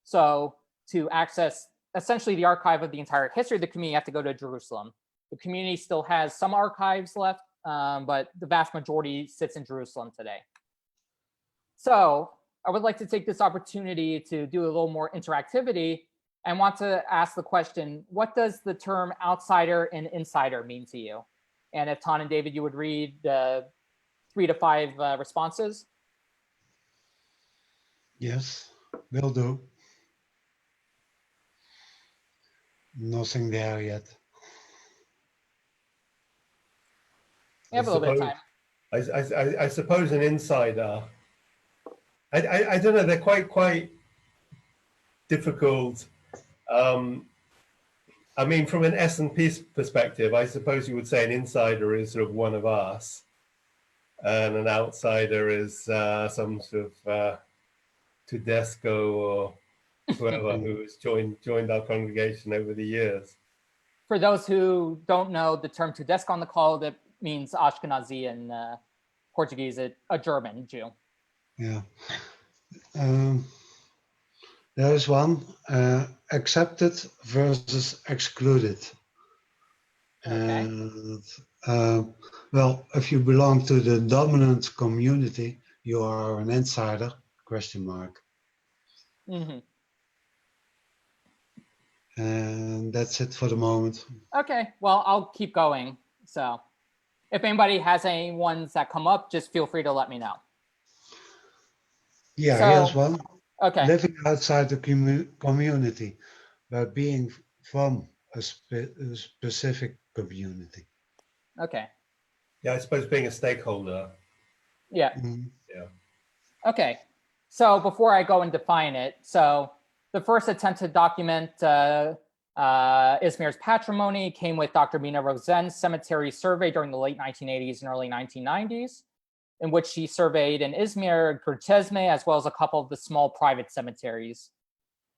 So to access essentially the archive of the entire history of the community, you have to go to Jerusalem. The community still has some archives left, but the vast majority sits in Jerusalem today. So I would like to take this opportunity to do a little more interactivity and want to ask the question, what does the term outsider and insider mean to you? And if Ton and David, you would read the 3 to 5 responses. Yes, will do. Nothing there yet. We have a little bit of time. I suppose an insider. I don't know. They're quite difficult. I mean, from an S&P perspective, I suppose you would say an insider is sort of one of us, and an outsider is some sort of Tedesco or whoever who's joined our congregation over the years. For those who don't know the term Tedesco on the call, that means Ashkenazi in Portuguese, a German Jew. Yeah. There is one, accepted versus excluded. Okay. And well, if you belong to the dominant community, you are an insider, question mark. Mm-hmm. And that's it for the moment. Okay, well, I'll keep going. So if anybody has any ones that come up, just feel free to let me know. Yeah, So, here's one. Okay. Living outside the community, but being from a specific community. Okay. Yeah, I suppose being a stakeholder. Yeah. Yeah. Okay. So before I go and define it, so the first attempt to document Izmir's patrimony came with Dr. Mina Rosen's cemetery survey during the late 1980s and early 1990s, in which she surveyed in Izmir, Gürçeşme, as well as a couple of the small private cemeteries.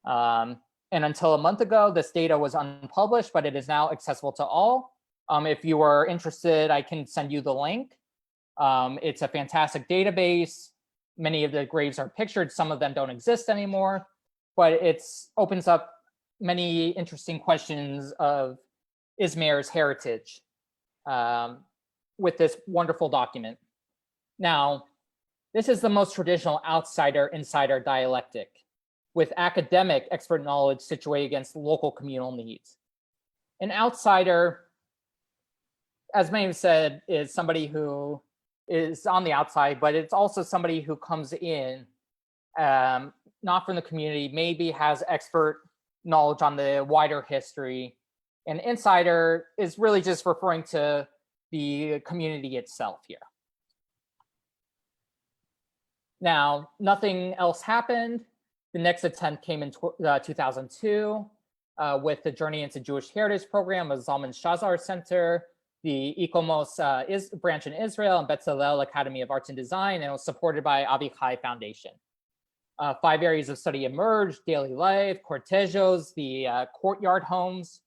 And until a month ago, this data was unpublished, but it is now accessible to all. If you are interested, I can send you the link. It's a fantastic database. Many of the graves are pictured. Some of them don't exist anymore, but it opens up many interesting questions of Izmir's heritage with this wonderful document. Now, this is the most traditional outsider-insider dialectic, with academic expert knowledge situated against local communal needs. An outsider, as many have said, is somebody who is on the outside, but it's also somebody who comes in, not from the community, maybe has expert knowledge on the wider history. An insider is really just referring to the community itself here. Now, nothing else happened. The next attempt came in 2002 with the Journey into Jewish Heritage program of Zalman Shazar Center, the ICOMOS branch in Israel, and Bezalel Academy of Arts and Design, and it was supported by Avichai Foundation. 5 areas of study emerged: daily life, cortejos, the courtyard homes,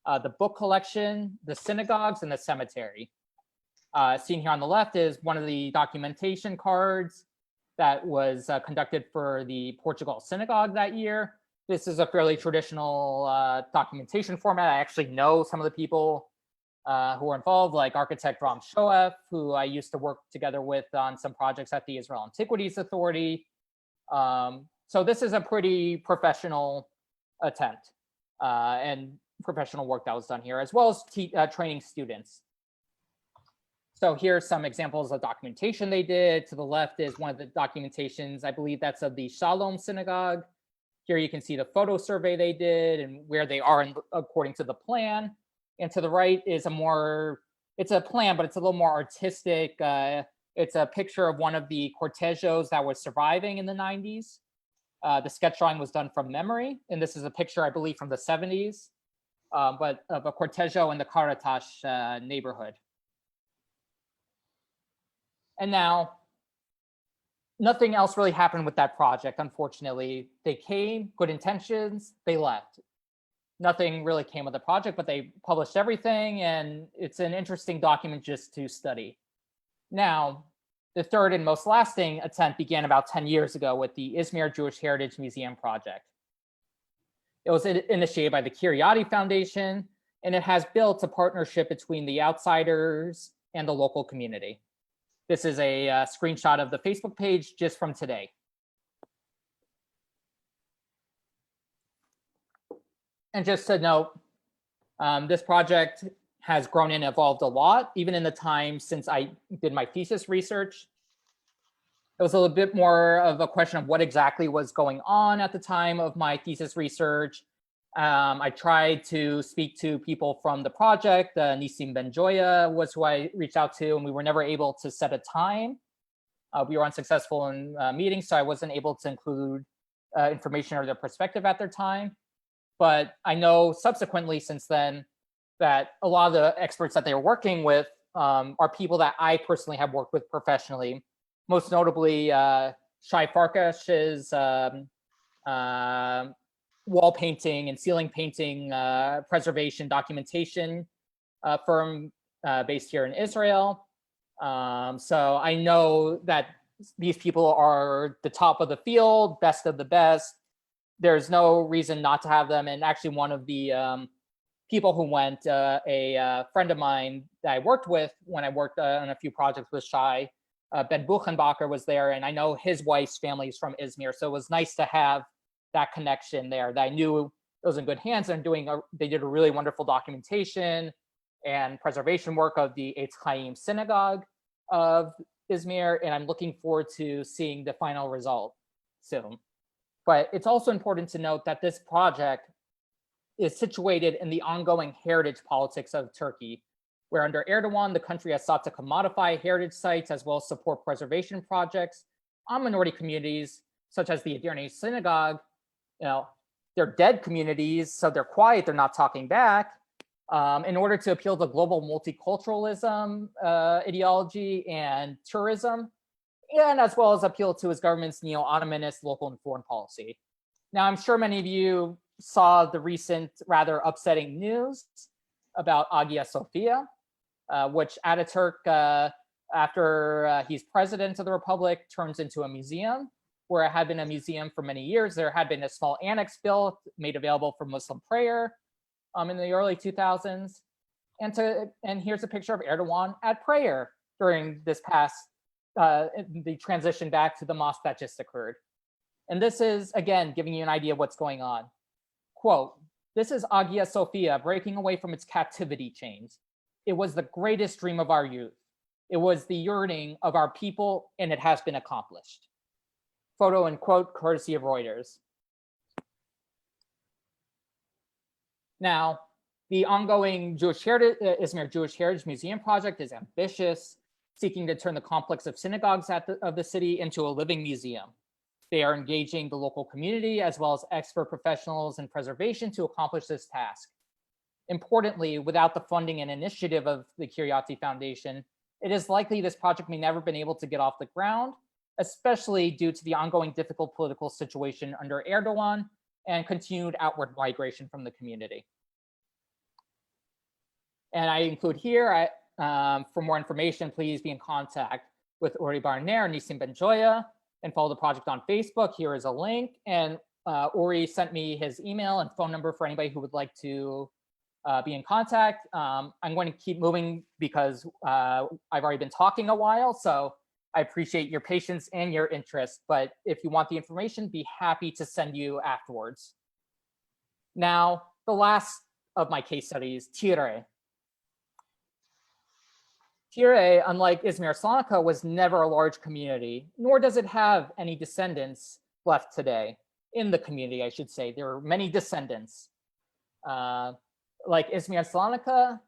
the book collection, the synagogues, and the cemetery. Seen here on the left is one of the documentation cards that was conducted for the Portugal Synagogue that year. This is a fairly traditional documentation format. I actually know some of the people who are involved, like architect Ram Shoef, who I used to work together with on some projects at the Israel Antiquities Authority. So this is a pretty professional attempt and professional work that was done here, as well as training students. So here's some examples of documentation they did. To the left is one of the documentations, I believe that's of the Shalom Synagogue. Here you can see the photo survey they did and where they are according to the plan. And to the right is it's a plan, but it's a little more artistic. It's a picture of one of the cortejos that was surviving in the 90s. The sketch drawing was done from memory. And this is a picture, I believe, from the 70s, but of a cortejo in the Karatash neighborhood. And now, nothing else really happened with that project, unfortunately. They came, good intentions, they left. Nothing really came of the project, but they published everything, and it's an interesting document just to study. Now, the third and most lasting attempt began about 10 years ago with the Izmir Jewish Heritage Museum project. It was initiated by the Kiryati Foundation, and it has built a partnership between the outsiders and the local community. This is a screenshot of the Facebook page just from today. And just to note, this project has grown and evolved a lot, even in the time since I did my thesis research. It was a little bit more of a question of what exactly was going on at the time of my thesis research. I tried to speak to people from the project. Nisim Ben-Joya was who I reached out to, and we were never able to set a time. We were unsuccessful in meetings, so I wasn't able to include information or their perspective at their time. But I know subsequently since then that a lot of the experts that they were working with are people that I personally have worked with professionally. Most notably, Shai Farkash's wall painting and ceiling painting preservation documentation firm based here in Israel. So I know that these people are the top of the field, best of the best. There's no reason not to have them. And actually one of the people who went, a friend of mine that I worked with when I worked on a few projects with Shai, Ben Buchenbacher was there, and I know his wife's family is from Izmir. So it was nice to have that connection there, that I knew it was in good hands, and they did a really wonderful documentation and preservation work of the Eitz Chaim synagogue of Izmir, and I'm looking forward to seeing the final result soon. But it's also important to note that this project is situated in the ongoing heritage politics of Turkey. where under Erdogan, the country has sought to commodify heritage sites as well as support preservation projects on minority communities, such as the Edirne synagogue. You know, they're dead communities, so they're quiet, they're not talking back, in order to appeal to global multiculturalism ideology and tourism, and as well as appeal to his government's neo-Ottomanist local and foreign policy. Now, I'm sure many of you saw the recent rather upsetting news about Hagia Sophia, which Ataturk, after he's president of the Republic, turns into a museum, where it had been a museum for many years. There had been a small annex built, made available for Muslim prayer in the early 2000s. And here's a picture of Erdogan at prayer during this past, the transition back to the mosque that just occurred. And this is, again, giving you an idea of what's going on. Quote, "This is Hagia Sophia breaking away from its captivity chains. It was the greatest dream of our youth. It was the yearning of our people, and it has been accomplished." Photo and quote courtesy of Reuters. Now, the ongoing Izmir Jewish Heritage Museum project is ambitious, seeking to turn the complex of synagogues of the city into a living museum. They are engaging the local community as well as expert professionals in preservation to accomplish this task. Importantly, without the funding and initiative of the Kiryati Foundation, it is likely this project may never been able to get off the ground, especially due to the ongoing difficult political situation under Erdogan and continued outward migration from the community. And I include here, for more information, please be in contact with Uri Barner and Nissim Benjoya and follow the project on Facebook. Here is a link. And Uri sent me his email and phone number for anybody who would like to be in contact. I'm going to keep moving because I've already been talking a while, so I appreciate your patience and your interest, but if you want the information, be happy to send you afterwards. Now, the last of my case studies, DURÉE. DURÉE, unlike Izmir Salonika, was never a large community, nor does it have any descendants left today in the community, I should say. There are many descendants. Like Izmir Salonika,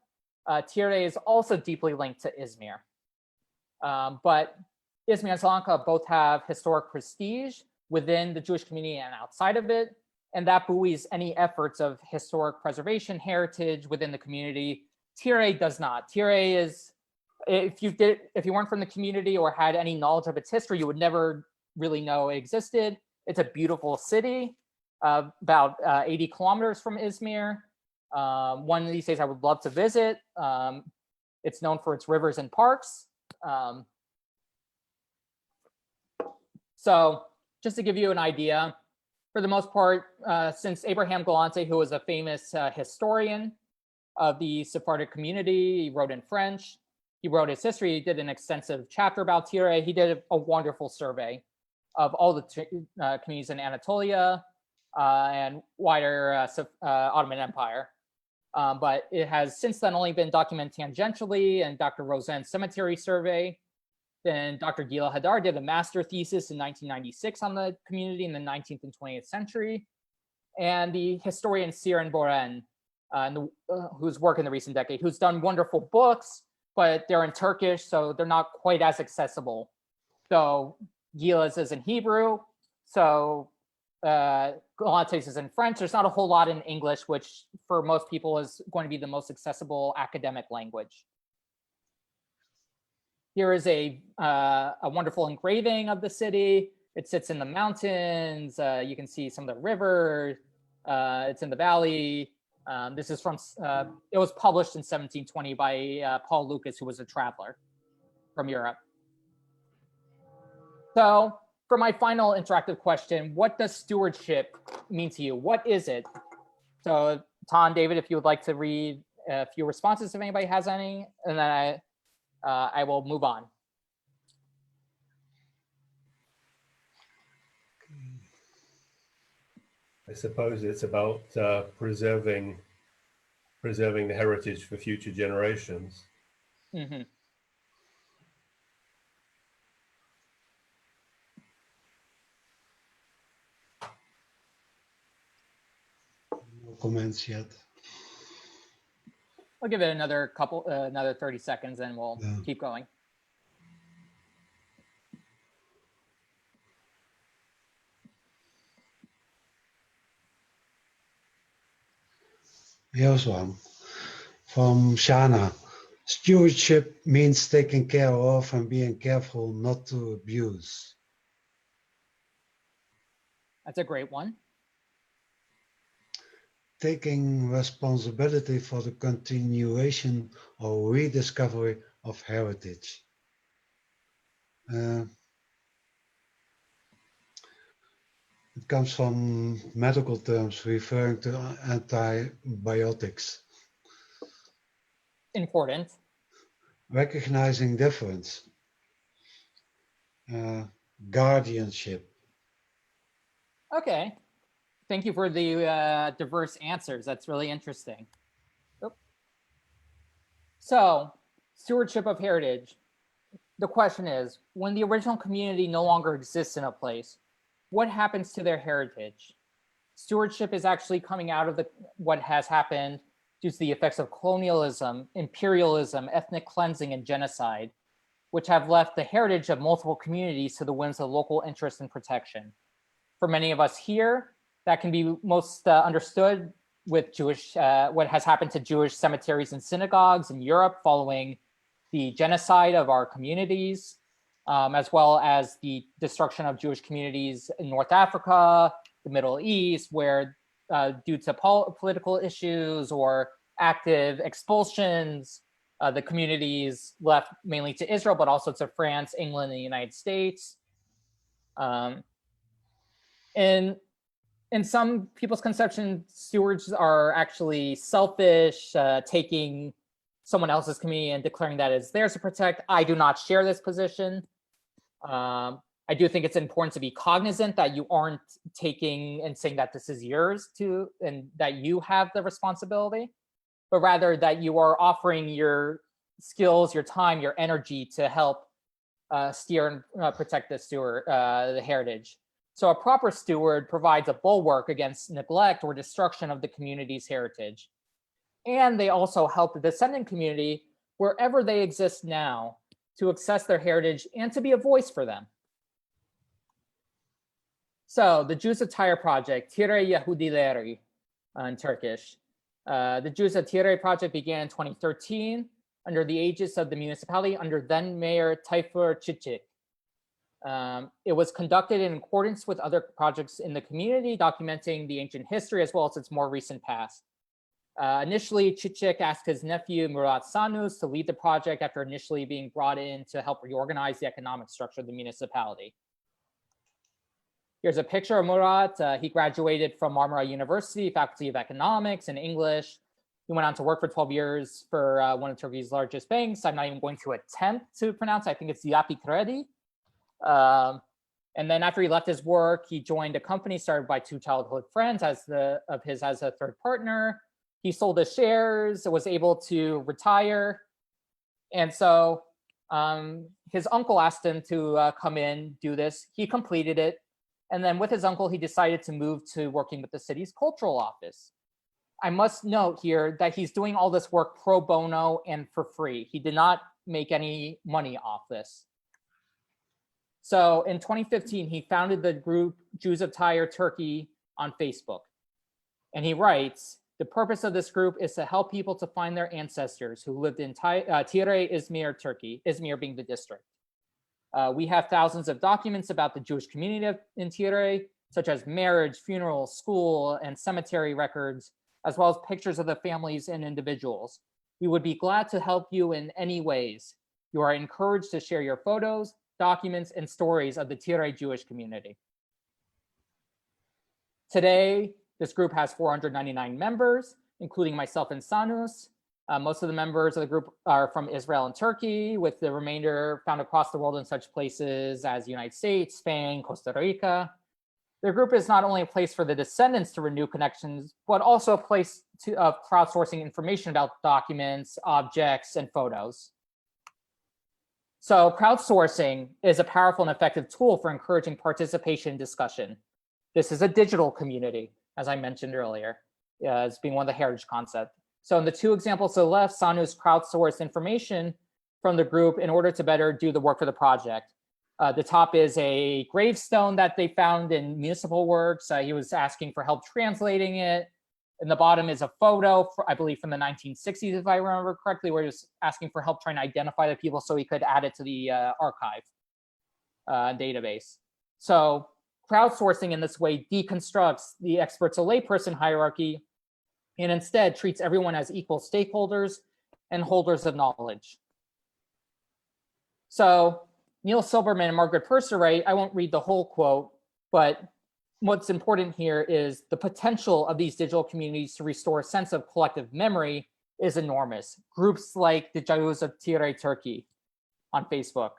DURÉE is also deeply linked to Izmir. But Izmir and Salonika both have historic prestige within the Jewish community and outside of it, and that buoys any efforts of historic preservation heritage within the community. DURÉE does not. DURÉE is, if you weren't from the community or had any knowledge of its history, you would never really know it existed. It's a beautiful city, about 80 kilometers from Izmir. One of these days I would love to visit. It's known for its rivers and parks. So just to give you an idea, for the most part, since Abraham Galante, who was a famous historian of the Sephardic community, he wrote in French, he wrote his history, he did an extensive chapter about DURÉE, he did a wonderful survey of all the communities in Anatolia and wider Ottoman Empire. But it has since then only been documented tangentially, and Dr. Rosen's cemetery survey. Then Dr. Gila Hadar did a master thesis in 1996 on the community in the 19th and 20th century. And the historian Siren Boren, whose work in the recent decade, who's done wonderful books, but they're in Turkish, so they're not quite as accessible. So Gila's is in Hebrew, so Galante's is in French. There's not a whole lot in English, which for most people is going to be the most accessible academic language. Here is a wonderful engraving of the city. It sits in the mountains. You can see some of the river. It's in the valley. This is from, it was published in 1720 by Paul Lucas, who was a traveler from Europe. So for my final interactive question, what does stewardship mean to you? What is it? So Tom, David, if you would like to read a few responses, if anybody has any, and then I will move on. I suppose it's about preserving the heritage for future generations. Mm-hmm. No comments yet. I'll give it another 30 seconds and we'll keep going. Here's one from Shana. Stewardship means taking care of and being careful not to abuse. That's a great one. Taking responsibility for the continuation or rediscovery of heritage. It comes from medical terms referring to antibiotics. Important. Recognizing difference. Guardianship. Okay. Thank you for the diverse answers. That's really interesting. So, stewardship of heritage. The question is, when the original community no longer exists in a place, what happens to their heritage? Stewardship is actually coming out of what has happened due to the effects of colonialism, imperialism, ethnic cleansing, and genocide, which have left the heritage of multiple communities to the whims of local interest and protection. For many of us here, that can be most understood with what has happened to Jewish cemeteries and synagogues in Europe following the genocide of our communities, as well as the destruction of Jewish communities in North Africa, the Middle East, where due to political issues or active expulsions, the communities left mainly to Israel, but also to France, England, and the United States. In some people's conception, stewards are actually selfish, taking someone else's community and declaring that it's theirs to protect. I do not share this position. I do think it's important to be cognizant that you aren't taking and saying that this is yours and that you have the responsibility, but rather that you are offering your skills, your time, your energy to help steer and protect the heritage. So a proper steward provides a bulwark against neglect or destruction of the community's heritage. And they also help the descendant community, wherever they exist now, to access their heritage and to be a voice for them. So the Jews of Tire project, Tire Yahudileri in Turkish. The Jews of Tire project began in 2013 under the aegis of the municipality under then Mayor Tayfur Çiçek. It was conducted in accordance with other projects in the community, documenting the ancient history as well as its more recent past. Initially, Çiçek asked his nephew Murat Sanus to lead the project after initially being brought in to help reorganize the economic structure of the municipality. Here's a picture of Murat. He graduated from Marmara University, Faculty of Economics and English. He went on to work for 12 years for one of Turkey's largest banks. I'm not even going to attempt to pronounce. I think it's Yapı Kredi. And then after he left his work, he joined a company started by two childhood friends as a third partner. He sold his shares, was able to retire. And so his uncle asked him to come in, do this. He completed it. And then with his uncle, he decided to move to working with the city's cultural office. I must note here that he's doing all this work pro bono and for free. He did not make any money off this. So in 2015, he founded the group Jews of Tire Turkey on Facebook. And he writes, the purpose of this group is to help people to find their ancestors who lived in Tire, Izmir, Turkey, Izmir being the district. We have thousands of documents about the Jewish community in Tire, such as marriage, funeral, school, and cemetery records, as well as pictures of the families and individuals. We would be glad to help you in any ways. You are encouraged to share your photos, documents, and stories of the Tire Jewish community. Today, this group has 499 members, including myself and Sanus. Most of the members of the group are from Israel and Turkey, with the remainder found across the world in such places as the United States, Spain, Costa Rica. The group is not only a place for the descendants to renew connections, but also a place of crowdsourcing information about documents, objects, and photos. So crowdsourcing is a powerful and effective tool for encouraging participation and discussion. This is a digital community, as I mentioned earlier, as being one of the heritage concepts. So in the two examples to the left, Sanus crowdsourced information from the group in order to better do the work for the project. The top is a gravestone that they found in municipal works. He was asking for help translating it. And the bottom is a photo, I believe from the 1960s, if I remember correctly, where he was asking for help trying to identify the people so he could add it to the archive database. So crowdsourcing in this way deconstructs the expert to layperson hierarchy and instead treats everyone as equal stakeholders and holders of knowledge. So Neil Silberman and Margaret Purser write, I won't read the whole quote, but what's important here is the potential of these digital communities to restore a sense of collective memory is enormous. Groups like the Jews of Tire, Turkey on Facebook.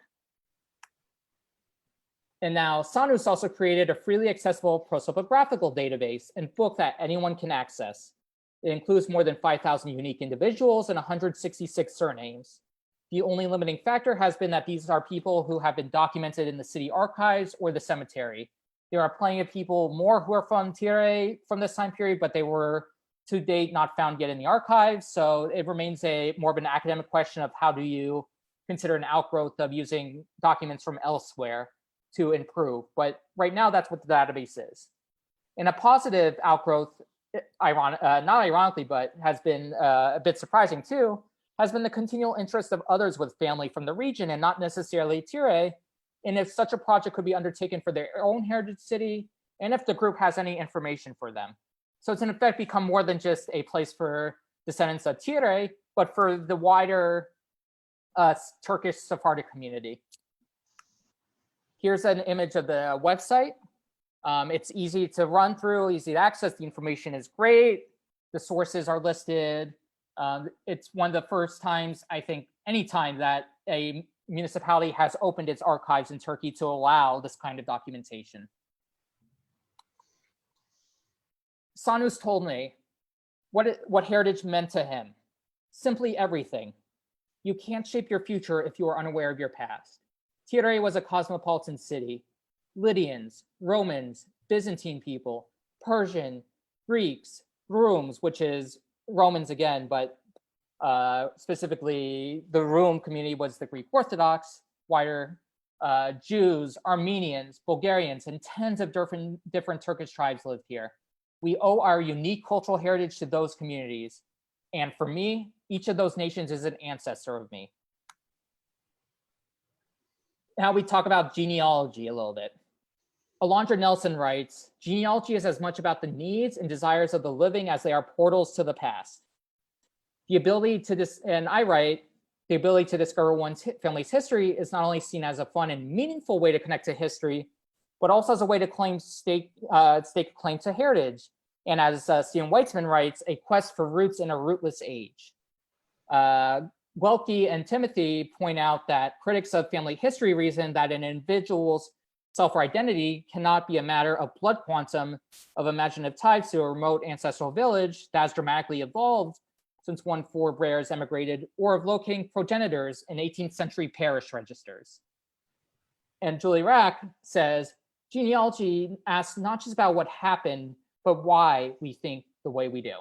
And now Sanus also created a freely accessible prosopographical database and book that anyone can access. It includes more than 5,000 unique individuals and 166 surnames. The only limiting factor has been that these are people who have been documented in the city archives or the cemetery. There are plenty of people more who are from Tire from this time period, but they were to date not found yet in the archives. So it remains more of an academic question of how do you consider an outgrowth of using documents from elsewhere to improve. But right now, that's what the database is. And a positive outgrowth, not ironically, but has been a bit surprising too, has been the continual interest of others with family from the region and not necessarily Tire, and if such a project could be undertaken for their own heritage city, and if the group has any information for them. So it's in effect become more than just a place for descendants of Tire, but for the wider Turkish Sephardic community. Here's an image of the website. It's easy to run through, easy to access. The information is great. The sources are listed. It's one of the first times, I think, any time that a municipality has opened its archives in Turkey to allow this kind of documentation. Sanus told me what heritage meant to him. Simply everything. You can't shape your future if you are unaware of your past. Tire was a cosmopolitan city. Lydians, Romans, Byzantine people, Persian, Greeks, Rooms, which is Romans again, but specifically the Rum community was the Greek Orthodox, wider Jews, Armenians, Bulgarians, and tens of different Turkish tribes lived here. We owe our unique cultural heritage to those communities. And for me, each of those nations is an ancestor of me. Now we talk about genealogy a little bit. Alondra Nelson writes, genealogy is as much about the needs and desires of the living as they are portals to the past. The ability to and I write, the ability to discover one's family's history is not only seen as a fun and meaningful way to connect to history, but also as a way to stake claim to heritage. And as Stephen Weitzman writes, a quest for roots in a rootless age. Welke and Timothy point out that critics of family history reason that an individual's self-identity cannot be a matter of blood quantum of imaginative ties to a remote ancestral village that has dramatically evolved since one forebears emigrated, or of locating progenitors in 18th century parish registers. And Julie Rack says, genealogy asks not just about what happened, but why we think the way we do.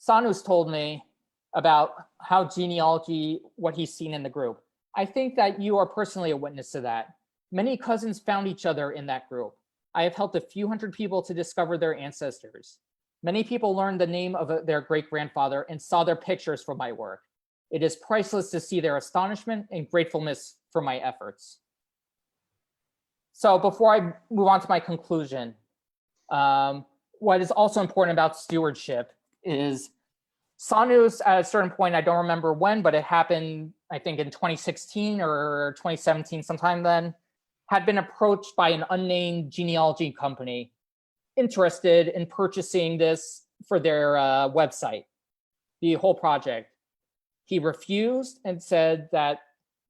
Sanus told me about how genealogy, what he's seen in the group. I think that you are personally a witness to that. Many cousins found each other in that group. I have helped a few hundred people to discover their ancestors. Many people learned the name of their great-grandfather and saw their pictures from my work. It is priceless to see their astonishment and gratefulness for my efforts. So before I move on to my conclusion, what is also important about stewardship is Sanus, at a certain point, I don't remember when, but it happened, I think in 2016 or 2017, sometime then, had been approached by an unnamed genealogy company interested in purchasing this for their website, the whole project. He refused and said that,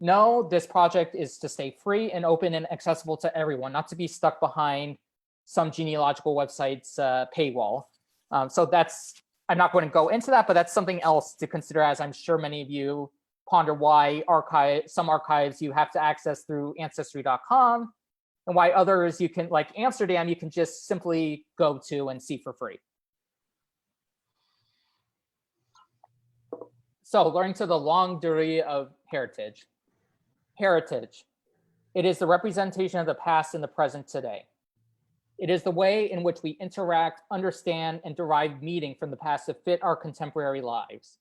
no, this project is to stay free and open and accessible to everyone, not to be stuck behind some genealogical website's paywall. So that's, I'm not going to go into that, but that's something else to consider, as I'm sure many of you ponder why some archives you have to access through ancestry.com, and why others you can, like Amsterdam, you can just simply go to and see for free. So learning to the long durée of heritage. Heritage. It is the representation of the past and the present today. It is the way in which we interact, understand, and derive meaning from the past to fit our contemporary lives.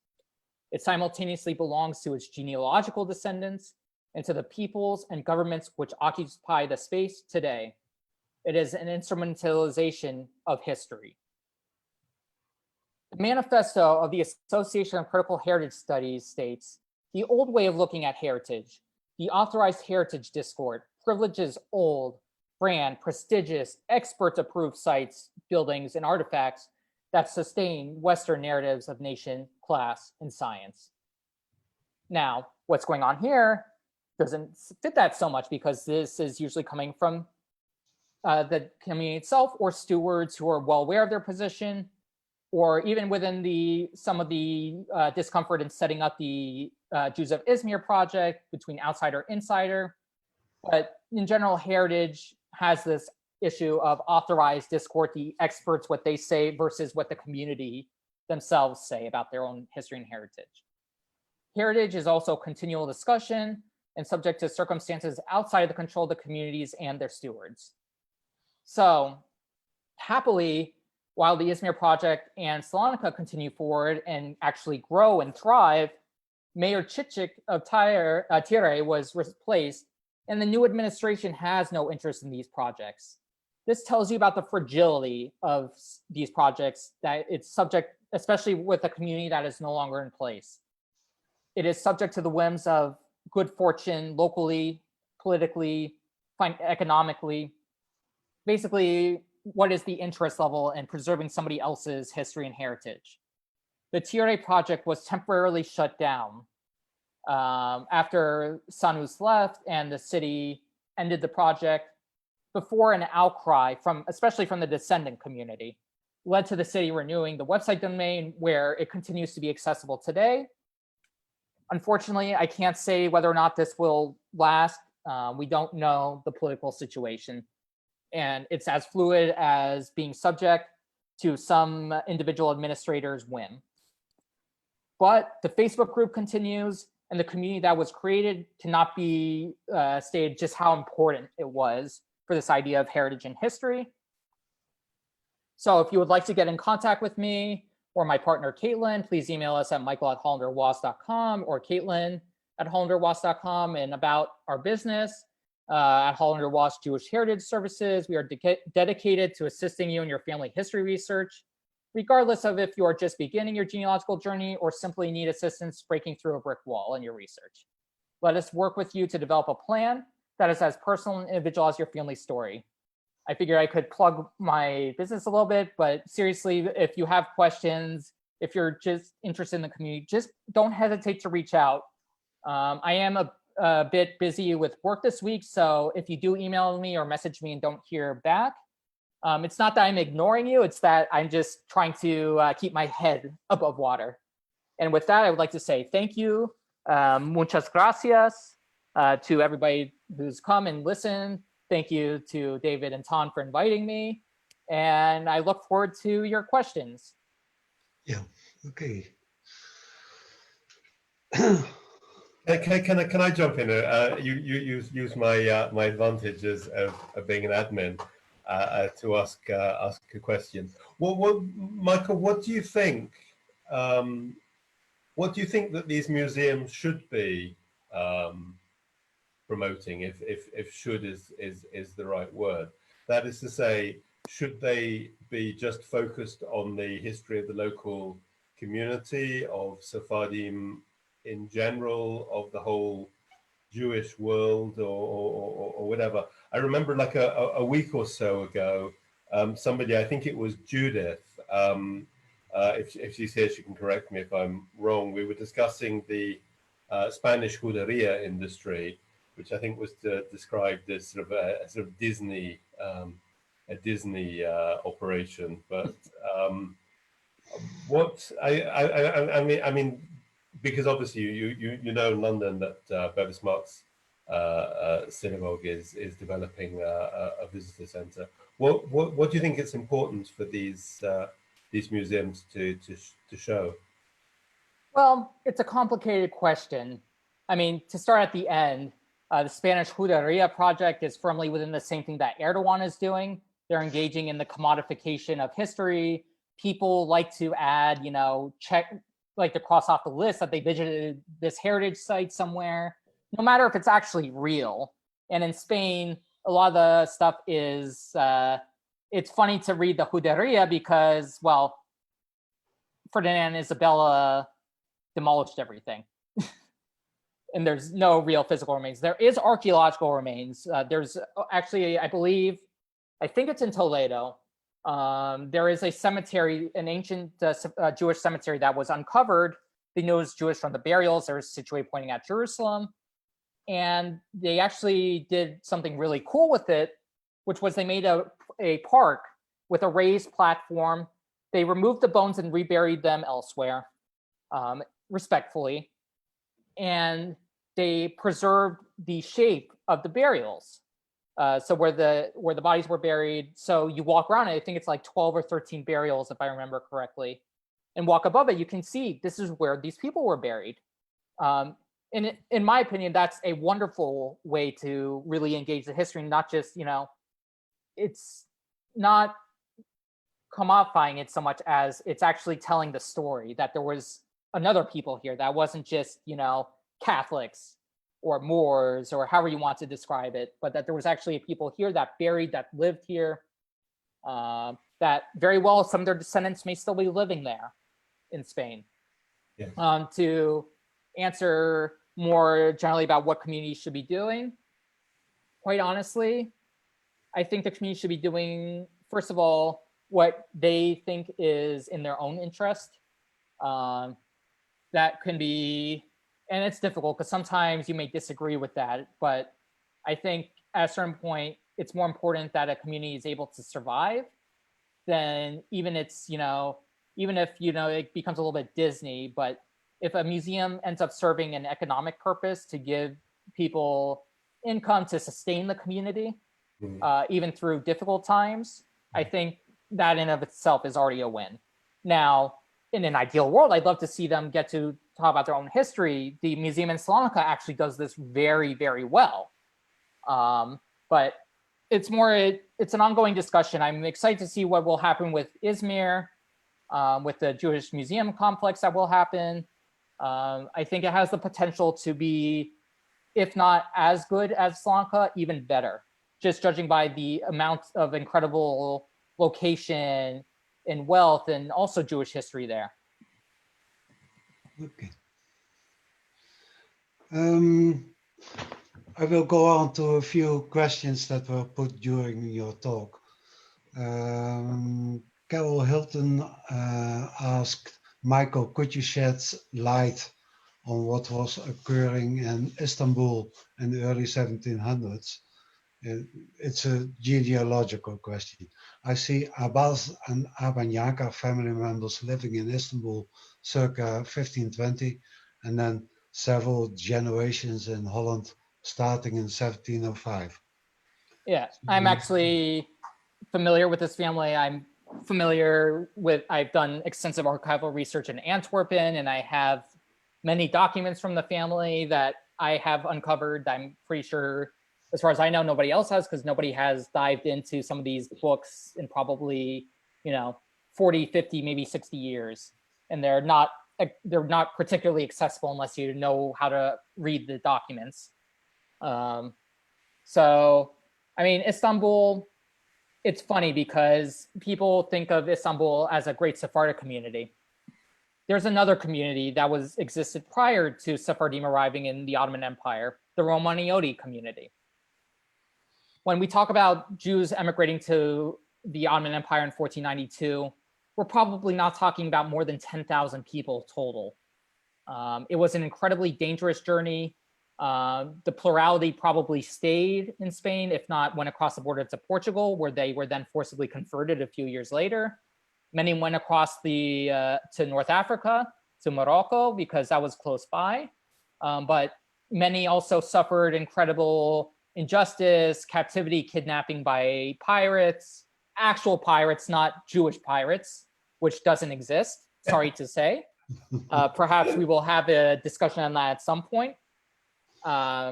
It simultaneously belongs to its genealogical descendants and to the peoples and governments which occupy the space today. It is an instrumentalization of history. The manifesto of the Association of Critical Heritage Studies states, the old way of looking at heritage, the authorized heritage discord, privileges old, brand, prestigious, expert-approved sites, buildings, and artifacts that sustain Western narratives of nation, class, and science. Now, what's going on here doesn't fit that so much because this is usually coming from the community itself or stewards who are well aware of their position, or even within some of the discomfort in setting up the Jews of Izmir project between outsider insider. But in general, heritage has this issue of authorized discord, the experts, what they say versus what the community themselves say about their own history and heritage. Heritage is also continual discussion and subject to circumstances outside of the control of the communities and their stewards. So happily, while the Izmir project and Salonika continue forward and actually grow and thrive, Mayor Chichik of Tire was replaced, and the new administration has no interest in these projects. This tells you about the fragility of these projects, that it's subject, especially with a community that is no longer in place. It is subject to the whims of good fortune locally, politically, economically. Basically, what is the interest level in preserving somebody else's history and heritage? The DURÉE project was temporarily shut down after Sanus left and the city ended the project before an outcry especially from the descendant community, led to the city renewing the website domain where it continues to be accessible today. Unfortunately, I can't say whether or not this will last. We don't know the political situation. And it's as fluid as being subject to some individual administrator's whim. But the Facebook group continues, and the community that was created cannot be stated just how important it was for this idea of heritage and history. So if you would like to get in contact with me or my partner, Caitlin, please email us at michael@hollanderwaas.com or caitlin@hollanderwaas.com and about our business. At Hollander Waas Jewish Heritage Services, we are dedicated to assisting you in your family history research, regardless of if you are just beginning your genealogical journey or simply need assistance breaking through a brick wall in your research. Let us work with you to develop a plan that is as personal and individual as your family story. I figure I could plug my business a little bit, but seriously, if you have questions, if you're just interested in the community, just don't hesitate to reach out. I am a bit busy with work this week, so if you do email me or message me and don't hear back, it's not that I'm ignoring you, it's that I'm just trying to keep my head above water. And with that, I would like to say thank you, muchas gracias to everybody who's come and listened. Thank you to David and Ton for inviting me, and I look forward to your questions. Yeah, okay. Can I jump in? You use my advantages of being an admin to ask a question. Michael, what do you think? What do you think that these museums should be promoting? If should is the right word. That is to say, should they be just focused on the history of the local community, of Sephardim in general, of the whole Jewish world, or whatever? I remember like a week or so ago, somebody, I think it was Judith, if she's here, she can correct me if I'm wrong. We were discussing the Spanish juderia industry, which I think was described as sort of a Disney, operation. But what I mean, because obviously you know in London that Bevis Marks synagogue is developing a visitor centre. What do you think it's important for these museums to show? Well, it's a complicated question. I mean, to start at the end, the Spanish Juderia project is firmly within the same thing that Erdogan is doing. They're engaging in the commodification of history. People like to add, like to cross off the list that they visited this heritage site somewhere, no matter if it's actually real. And in Spain, a lot of the stuff is, it's funny to read the Juderia because, well, Ferdinand and Isabella demolished everything. And there's no real physical remains. There is archaeological remains. There's actually, I think it's in Toledo. There is a cemetery, an ancient Jewish cemetery that was uncovered. They know it's Jewish from the burials. They're situated pointing at Jerusalem. And they actually did something really cool with it, which was they made a park with a raised platform. They removed the bones and reburied them elsewhere, respectfully. And they preserved the shape of the burials. So where the bodies were buried, so you walk around it, I think it's like 12 or 13 burials, if I remember correctly, and walk above it, you can see this is where these people were buried. And in my opinion, that's a wonderful way to really engage the history, not just, it's not commodifying it so much as it's actually telling the story that there was another people here that wasn't just, Catholics or Moors or however you want to describe it, but that there was actually people here that buried, that lived here, that very well some of their descendants may still be living there in Spain. Yes. To answer more generally about what communities should be doing, quite honestly, I think the community should be doing, first of all, what they think is in their own interest. That can be, and it's difficult because sometimes you may disagree with that, but I think at a certain point, it's more important that a community is able to survive than even it's, even if, it becomes a little bit Disney, but if a museum ends up serving an economic purpose to give people income to sustain the community, even through difficult times, I think that in of itself is already a win. Now, in an ideal world, I'd love to see them get to talk about their own history. The museum in Salonika actually does this very, very well. But it's an ongoing discussion. I'm excited to see what will happen with Izmir, with the Jewish museum complex that will happen. I think it has the potential to be, if not as good as Salonika, even better, just judging by the amount of incredible location and wealth and also Jewish history there. Okay. I will go on to a few questions that were put during your talk. Carol Hilton asked, Michael, could you shed light on what was occurring in Istanbul in the early 1700s? It's a genealogical question. I see Abbas and Abanyaka family members living in Istanbul circa 1520, and then several generations in Holland starting in 1705. Yeah, I'm actually familiar with this family. I'm familiar with, I've done extensive archival research in Antwerpen, and I have many documents from the family that I have uncovered. I'm pretty sure, as far as I know, nobody else has, because nobody has dived into some of these books in probably, 40, 50, maybe 60 years. And they're not particularly accessible unless you know how to read the documents. So, I mean, Istanbul, it's funny because people think of Istanbul as a great Sephardic community. There's another community that existed prior to Sephardim arriving in the Ottoman Empire, the Romaniote community. When we talk about Jews emigrating to the Ottoman Empire in 1492, we're probably not talking about more than 10,000 people total. It was an incredibly dangerous journey. The plurality probably stayed in Spain, if not went across the border to Portugal, where they were then forcibly converted a few years later. Many went across to North Africa, to Morocco, because that was close by. But many also suffered incredible injustice, captivity, kidnapping by pirates, actual pirates, not Jewish pirates, which doesn't exist, sorry to say. Perhaps we will have a discussion on that at some point. Yeah,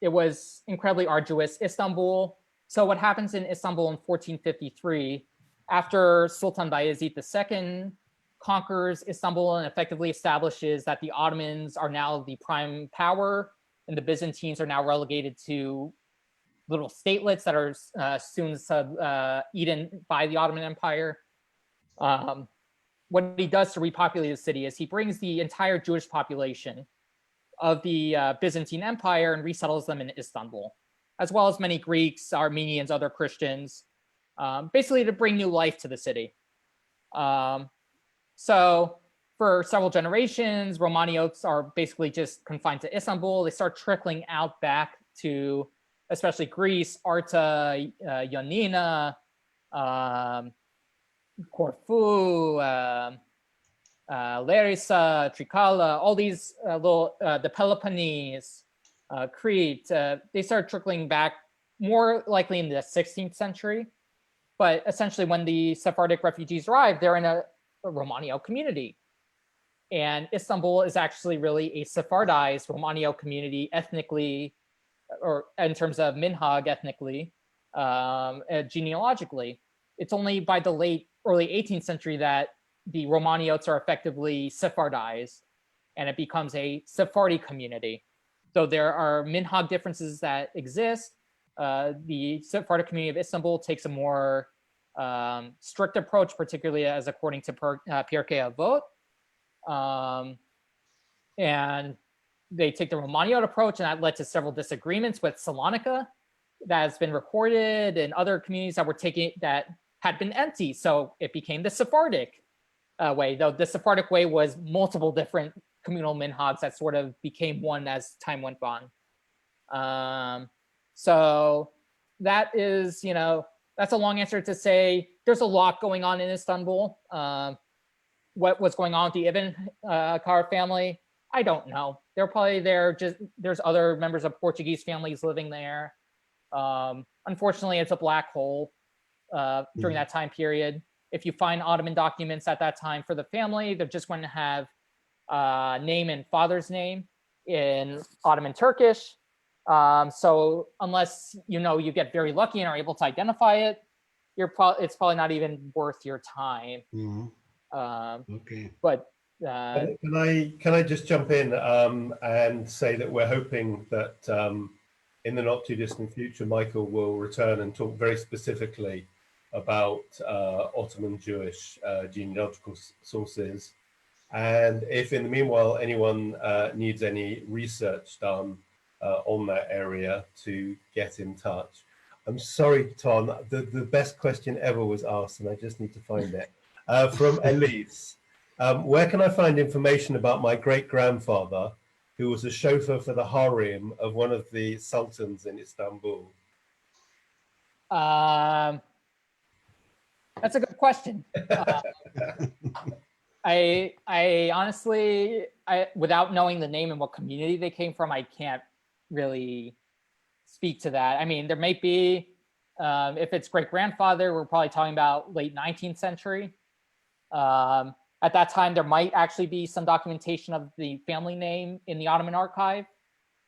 it was incredibly arduous. Istanbul. So what happens in Istanbul in 1453, after Sultan Bayezid II conquers Istanbul and effectively establishes that the Ottomans are now the prime power and the Byzantines are now relegated to little statelets that are soon eaten by the Ottoman Empire. What he does to repopulate the city is he brings the entire Jewish population of the Byzantine Empire and resettles them in Istanbul, as well as many Greeks, Armenians, other Christians, basically to bring new life to the city. So for several generations, Romaniotes are basically just confined to Istanbul. They start trickling out back to especially Greece, Arta, Ioannina, Corfu, Larissa, Trikala, all these the Peloponnese, Crete, they start trickling back more likely in the 16th century. But essentially when the Sephardic refugees arrive, they're in a Romanio community. And Istanbul is actually really a Sephardized Romanio community ethnically, or in terms of minhag ethnically, genealogically. It's only by the early 18th century that the Romaniotes are effectively Sephardized and it becomes a Sephardi community. Though there are minhag differences that exist, the Sephardic community of Istanbul takes a more strict approach, particularly as according to Pirkei Avot. And they take the Romaniot approach, and that led to several disagreements with Salonika that has been recorded, and other communities that were that had been empty. So it became the Sephardic way, though the Sephardic way was multiple different communal minhags that sort of became one as time went on. So that is, that's a long answer to say there's a lot going on in Istanbul. What was going on with the Ibn Kar family, I don't know. They're probably there. There's other members of Portuguese families living there. Unfortunately, it's a black hole during that time period. If you find Ottoman documents at that time for the family, they're just going to have name and father's name in Ottoman Turkish. So unless you get very lucky and are able to identify it, it's probably not even worth your time. Okay. But can I just jump in and say that we're hoping that in the not too distant future, Michael will return and talk very specifically about Ottoman Jewish genealogical sources. And if in the meanwhile anyone needs any research done on that area, to get in touch. I'm sorry, Ton, the best question ever was asked, and I just need to find it. From Elise. Where can I find information about my great-grandfather, who was a chauffeur for the harem of one of the sultans in Istanbul? That's a good question. I honestly, without knowing the name and what community they came from, I can't really speak to that. I mean, there might be, if it's great-grandfather, we're probably talking about late 19th century. At that time, there might actually be some documentation of the family name in the Ottoman archive.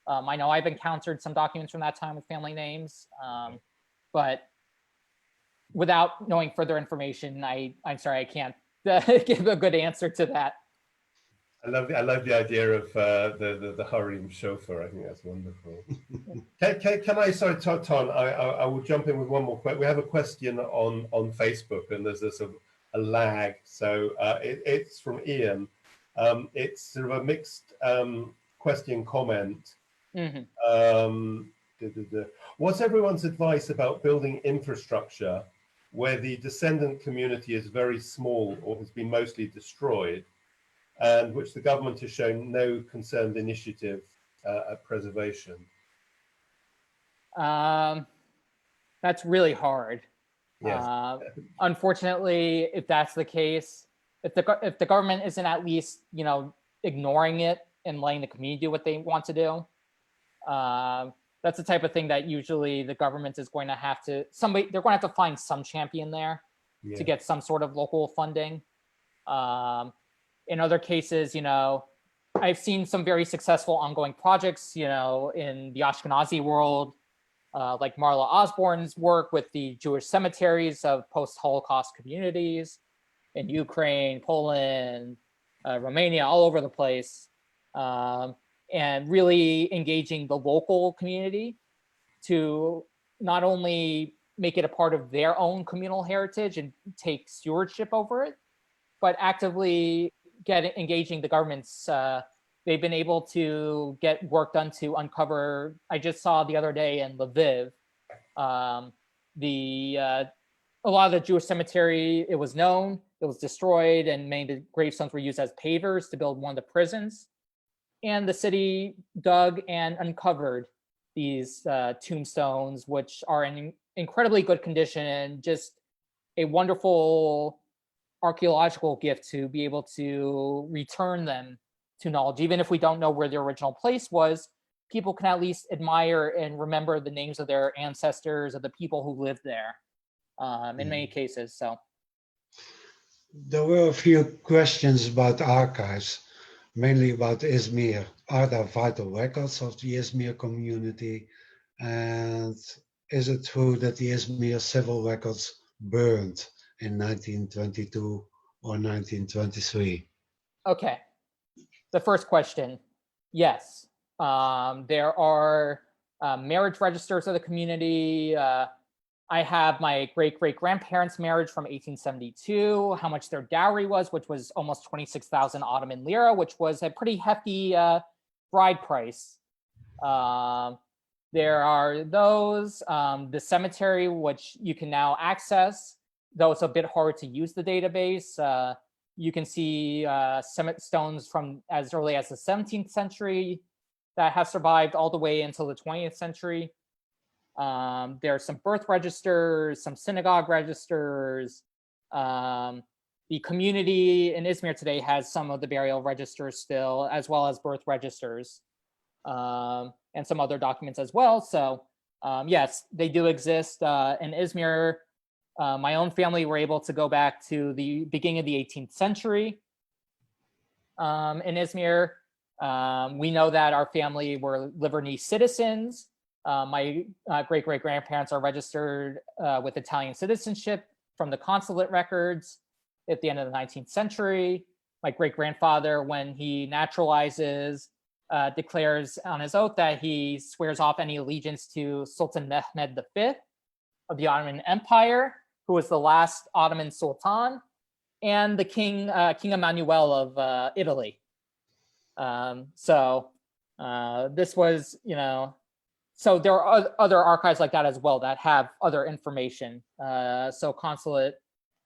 I know I've encountered some documents from that time with family names, but without knowing further information, I'm sorry, I can't give a good answer to that. I love the idea of the harem chauffeur. I think that's wonderful. Can I, sorry, Ton, I will jump in with one more question. We have a question on Facebook, and there's a lag. So it's from Ian. It's sort of a mixed question comment. What's everyone's advice about building infrastructure where the descendant community is very small or has been mostly destroyed, and which the government has shown no concerned initiative at preservation? That's really hard. Yes. Unfortunately, if that's the case, if the government isn't at least ignoring it and letting the community do what they want to do, that's the type of thing that usually the government is going to have to they're going to have to find some champion there. to get some sort of local funding. In other cases, you know, I've seen some very successful ongoing projects, you know, in the Ashkenazi world, like Marla Osborne's work with the Jewish cemeteries of post-Holocaust communities in Ukraine, Poland, Romania, all over the place, and really engaging the local community to not only make it a part of their own communal heritage and take stewardship over it, but actively engaging the governments. They've been able to get work done to uncover, I just saw the other day in Lviv, a lot of the Jewish cemetery, it was known, it was destroyed, and many of the gravestones were used as pavers to build one of the prisons. And the city dug and uncovered these tombstones, which are in incredibly good condition and just a wonderful archaeological gift to be able to return them to knowledge. Even if we don't know where the original place was, people can at least admire and remember the names of their ancestors, of the people who lived there, in many cases. So there were a few questions about archives, mainly about Izmir. Are there vital records of the Izmir community? And is it true that the Izmir civil records burned in 1922 or 1923? Okay. The first question, yes. There are marriage registers of the community. I have my great-great-grandparents' marriage from 1872, how much their dowry was, which was almost 26,000 Ottoman lira, which was a pretty hefty bride price. There are those, the cemetery, which you can now access, though it's a bit hard to use the database. You can see stones from as early as the 17th century that have survived all the way until the 20th century. There are some birth registers, some synagogue registers. The community in Izmir today has some of the burial registers still, as well as birth registers, and some other documents as well. So yes, they do exist. In Izmir, my own family were able to go back to the beginning of the 18th century. In Izmir, we know that our family were Livornese citizens. My great-great-grandparents are registered with Italian citizenship from the consulate records at the end of the 19th century. My great-grandfather, when he naturalizes, declares on his oath that he swears off any allegiance to Sultan Mehmed V of the Ottoman Empire, who was the last Ottoman Sultan, and the King Emmanuel of Italy. This was, you know, so there are other archives like that as well that have other information. So consulate.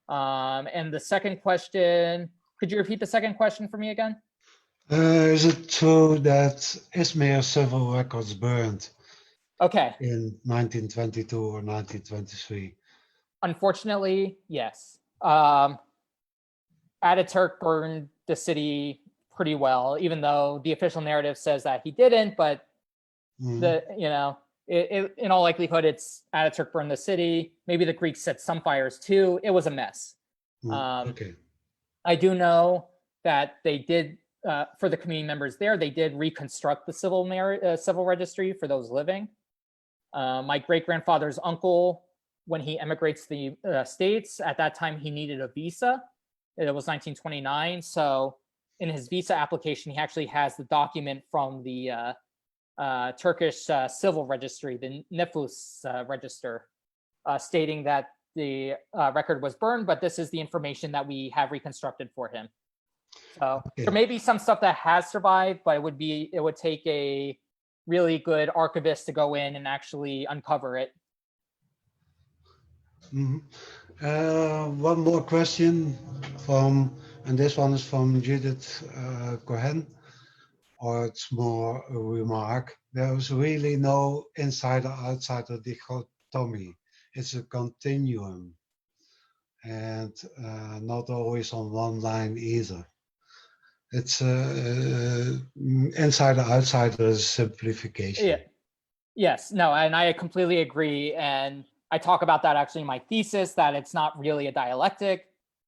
And the second question, could you repeat the second question for me again? Is it true that Izmir civil records burned? Okay. In 1922 or 1923? Unfortunately, yes. Ataturk burned the city pretty well, even though the official narrative says that he didn't, but in all likelihood, it's Ataturk burned the city. Maybe the Greeks set some fires too. It was a mess. Okay. I do know that they did, for the community members there, they did reconstruct the civil registry for those living. My great-grandfather's uncle, when he emigrates to the States, at that time he needed a visa. It was 1929. So in his visa application, he actually has the document from the Turkish civil registry, the Nüfus register, stating that the record was burned, but this is the information that we have reconstructed for him. So there may be some stuff that has survived, but it would take a really good archivist to go in and actually uncover it. One more question and this one is from Judith Cohen, or it's more a remark. There's really no insider-outsider dichotomy. It's a continuum, and not always on one line either. It's insider-outsider is simplification. Yeah. Yes, no, and I completely agree. And I talk about that actually in my thesis, that it's not really a dialectic,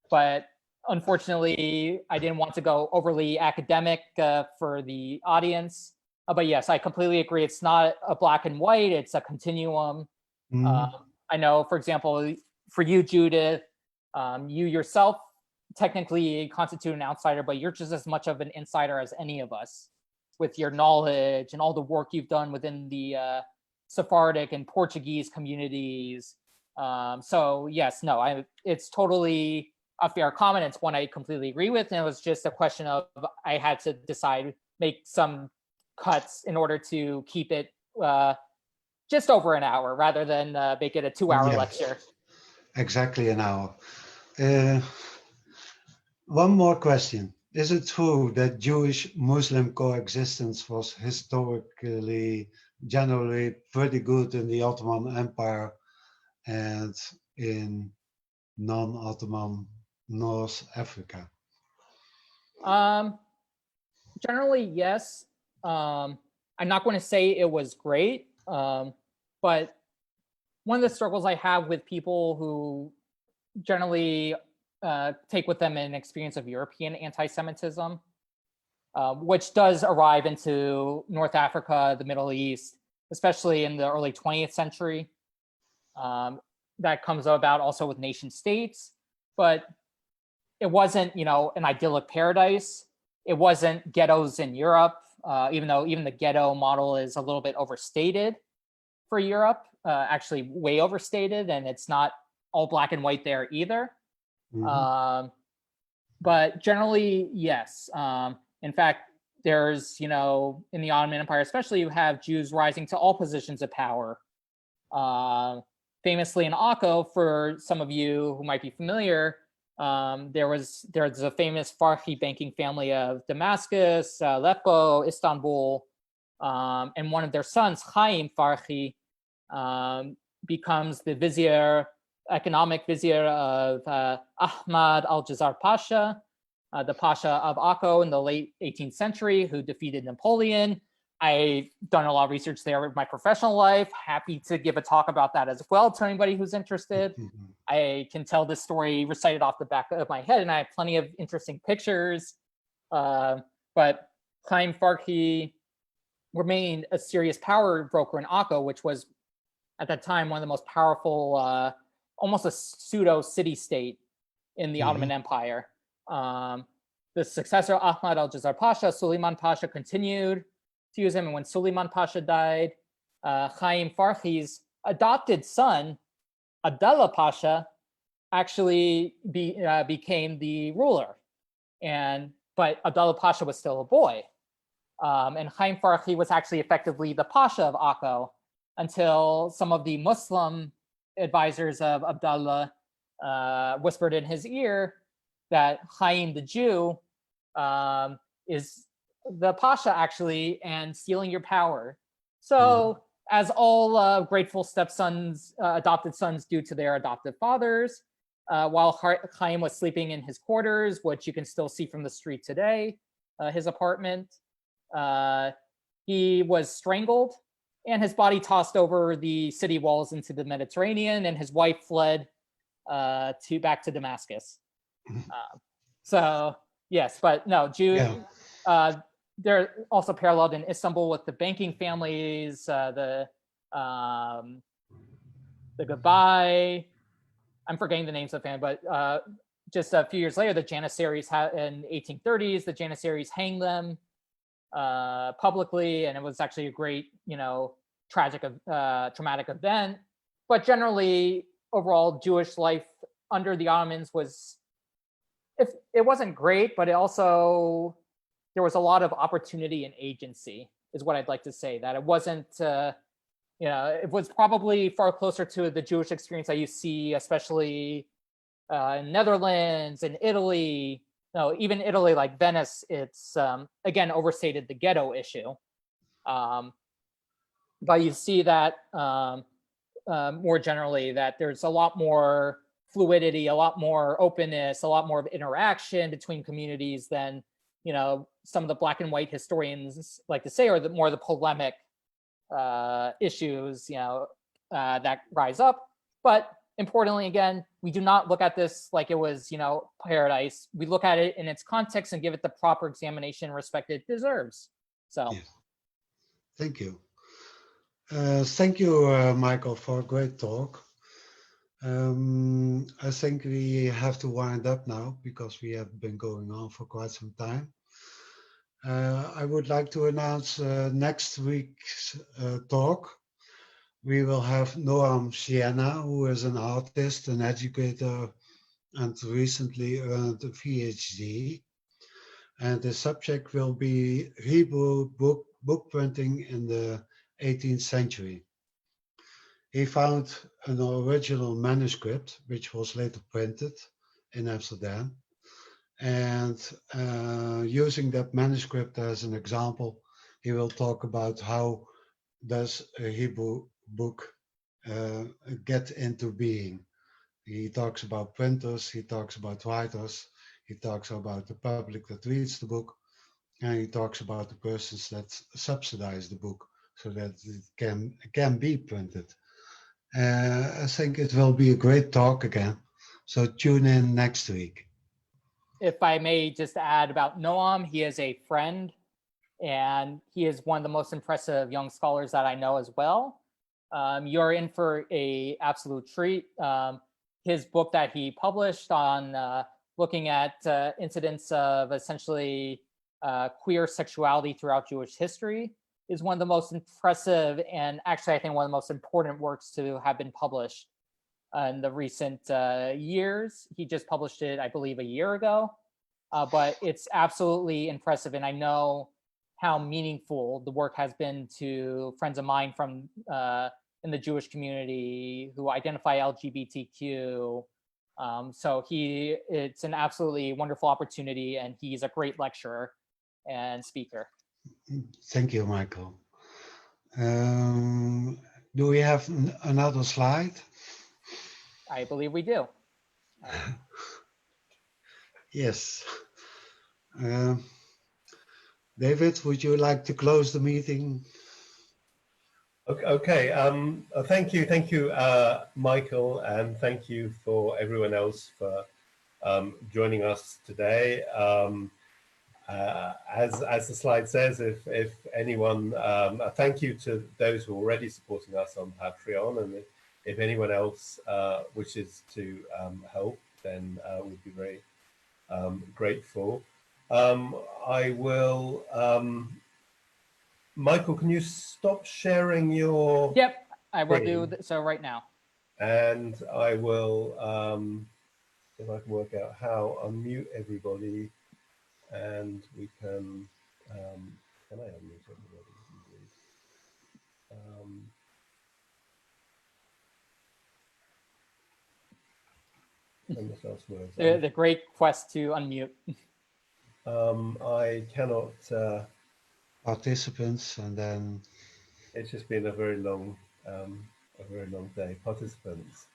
but unfortunately, I didn't want to go overly academic for the audience. But yes, I completely agree. It's not a black and white, it's a continuum. I know, for example, for you, Judith, you yourself technically constitute an outsider, but you're just as much of an insider as any of us with your knowledge and all the work you've done within the Sephardic and Portuguese communities. So yes, no, it's totally a fair comment. It's one I completely agree with. And it was just a question of, I had to decide, make some cuts in order to keep it just over an hour rather than make it a 2-hour lecture. Exactly an hour. One more question. Is it true that Jewish-Muslim coexistence was historically generally pretty good in the Ottoman Empire and in non-Ottoman North Africa? Generally, yes. I'm not going to say it was great, but one of the struggles I have with people who generally take with them an experience of European anti-Semitism, which does arrive into North Africa, the Middle East, especially in the early 20th century. That comes about also with nation states, but it wasn't, an idyllic paradise. It wasn't ghettos in Europe, even though even the ghetto model is a little bit overstated for Europe, actually way overstated, and it's not all black and white there either. But generally, yes. In fact, there's, in the Ottoman Empire, especially, you have Jews rising to all positions of power. Famously in Akko, for some of you who might be familiar, there's a famous Farhi banking family of Damascus, Aleppo, Istanbul, and one of their sons, Chaim Farhi, becomes the vizier, economic vizier of Ahmad al-Jazar Pasha, the Pasha of Akko in the late 18th century, who defeated Napoleon. I've done a lot of research there in my professional life. Happy to give a talk about that as well to anybody who's interested. I can tell this story recited off the back of my head, and I have plenty of interesting pictures. But Chaim Farhi remained a serious power broker in Akko, which was at that time one of the most powerful, almost a pseudo city-state in the Ottoman Empire. The successor, Ahmad al-Jazar Pasha, Suleiman Pasha, continued to use him. And when Suleiman Pasha died, Chaim Farhi's adopted son, Abdallah Pasha, actually became the ruler. But Abdallah Pasha was still a boy. And Chaim Farhi was actually effectively the Pasha of Akko until some of the Muslim advisors of Abdallah whispered in his ear that Chaim the Jew is the Pasha actually, and stealing your power. So as all grateful stepsons, adopted sons do to their adoptive fathers, while Chaim was sleeping in his quarters, which you can still see from the street today, his apartment, he was strangled and his body tossed over the city walls into the Mediterranean, and his wife fled back to Damascus. So yes, but no, Jews, they're also paralleled in Istanbul with the banking families, the Gabay. I'm forgetting the names of the family, but just a few years later, the Janissaries in 1830s, the Janissaries hanged them publicly, and it was actually a great, tragic, traumatic event. But generally, overall, Jewish life under the Ottomans was, it wasn't great, but it also, there was a lot of opportunity and agency, is what I'd like to say. That it wasn't, it was probably far closer to the Jewish experience that you see, especially in Netherlands and Italy. No, even Italy, like Venice, it's again overstated the ghetto issue. But you see that more generally, that there's a lot more fluidity, a lot more openness, a lot more of interaction between communities than some of the black and white historians like to say, or more the polemic issues that rise up. But importantly, again, we do not look at this like it was, paradise. We look at it in its context and give it the proper examination and respect it deserves. So, yes. Thank you. Thank you, Michael, for a great talk. I think we have to wind up now because we have been going on for quite some time. I would like to announce next week's talk. We will have Noam Sienna, who is an artist, an educator, and recently earned a PhD. And the subject will be Hebrew book printing in the 18th century. He found an original manuscript, which was later printed in Amsterdam. And using that manuscript as an example, he will talk about how does a Hebrew book get into being. He talks about printers, he talks about writers, he talks about the public that reads the book, and he talks about the persons that subsidize the book so that it can be printed. I think it will be a great talk again. So tune in next week. if I may just add about Noam, he is a friend and he is one of the most impressive young scholars that I know as well. You're in for an absolute treat. His book that he published on looking at incidents of essentially queer sexuality throughout Jewish history is one of the most impressive and actually I think one of the most important works to have been published in the recent years. He just published it, I believe, a year ago, but it's absolutely impressive. And I know how meaningful the work has been to friends of mine from in the Jewish community who identify LGBTQ. So it's an absolutely wonderful opportunity, and he's a great lecturer and speaker. Thank you, Michael. Do we have another slide? I believe we do. Yes. David, would you like to close the meeting? Okay. Thank you, Michael, and thank you for everyone else for joining us today. As the slide says, if anyone, thank you to those who are already supporting us on Patreon, and if anyone else wishes to help, then we'd be very grateful. I will, Michael, can you stop sharing your... Yep, I will screen? do so right now. And I will, if I can work out how, unmute everybody, and we can I unmute everybody? The great quest to unmute. I cannot. Participants, and then it's just been a very long day. Participants,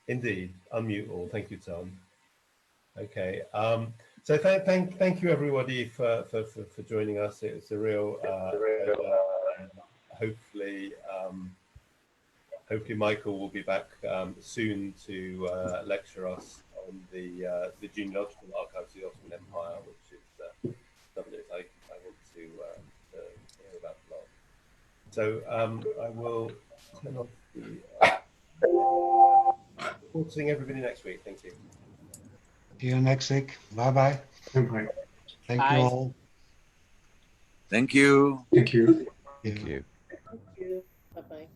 indeed. Unmute all. Thank you, Tom. Okay. So thank you everybody for joining us. It's a real hopefully Michael will be back soon to lecture us on the genealogical archives of the Ottoman Empire, which is something that I want to hear about a lot. So I will turn off the we'll see everybody next week. Thank you. see you next week. Bye-bye. Bye. Thank you all. Thank you. Thank you. Thank you. Thank you. Bye-bye.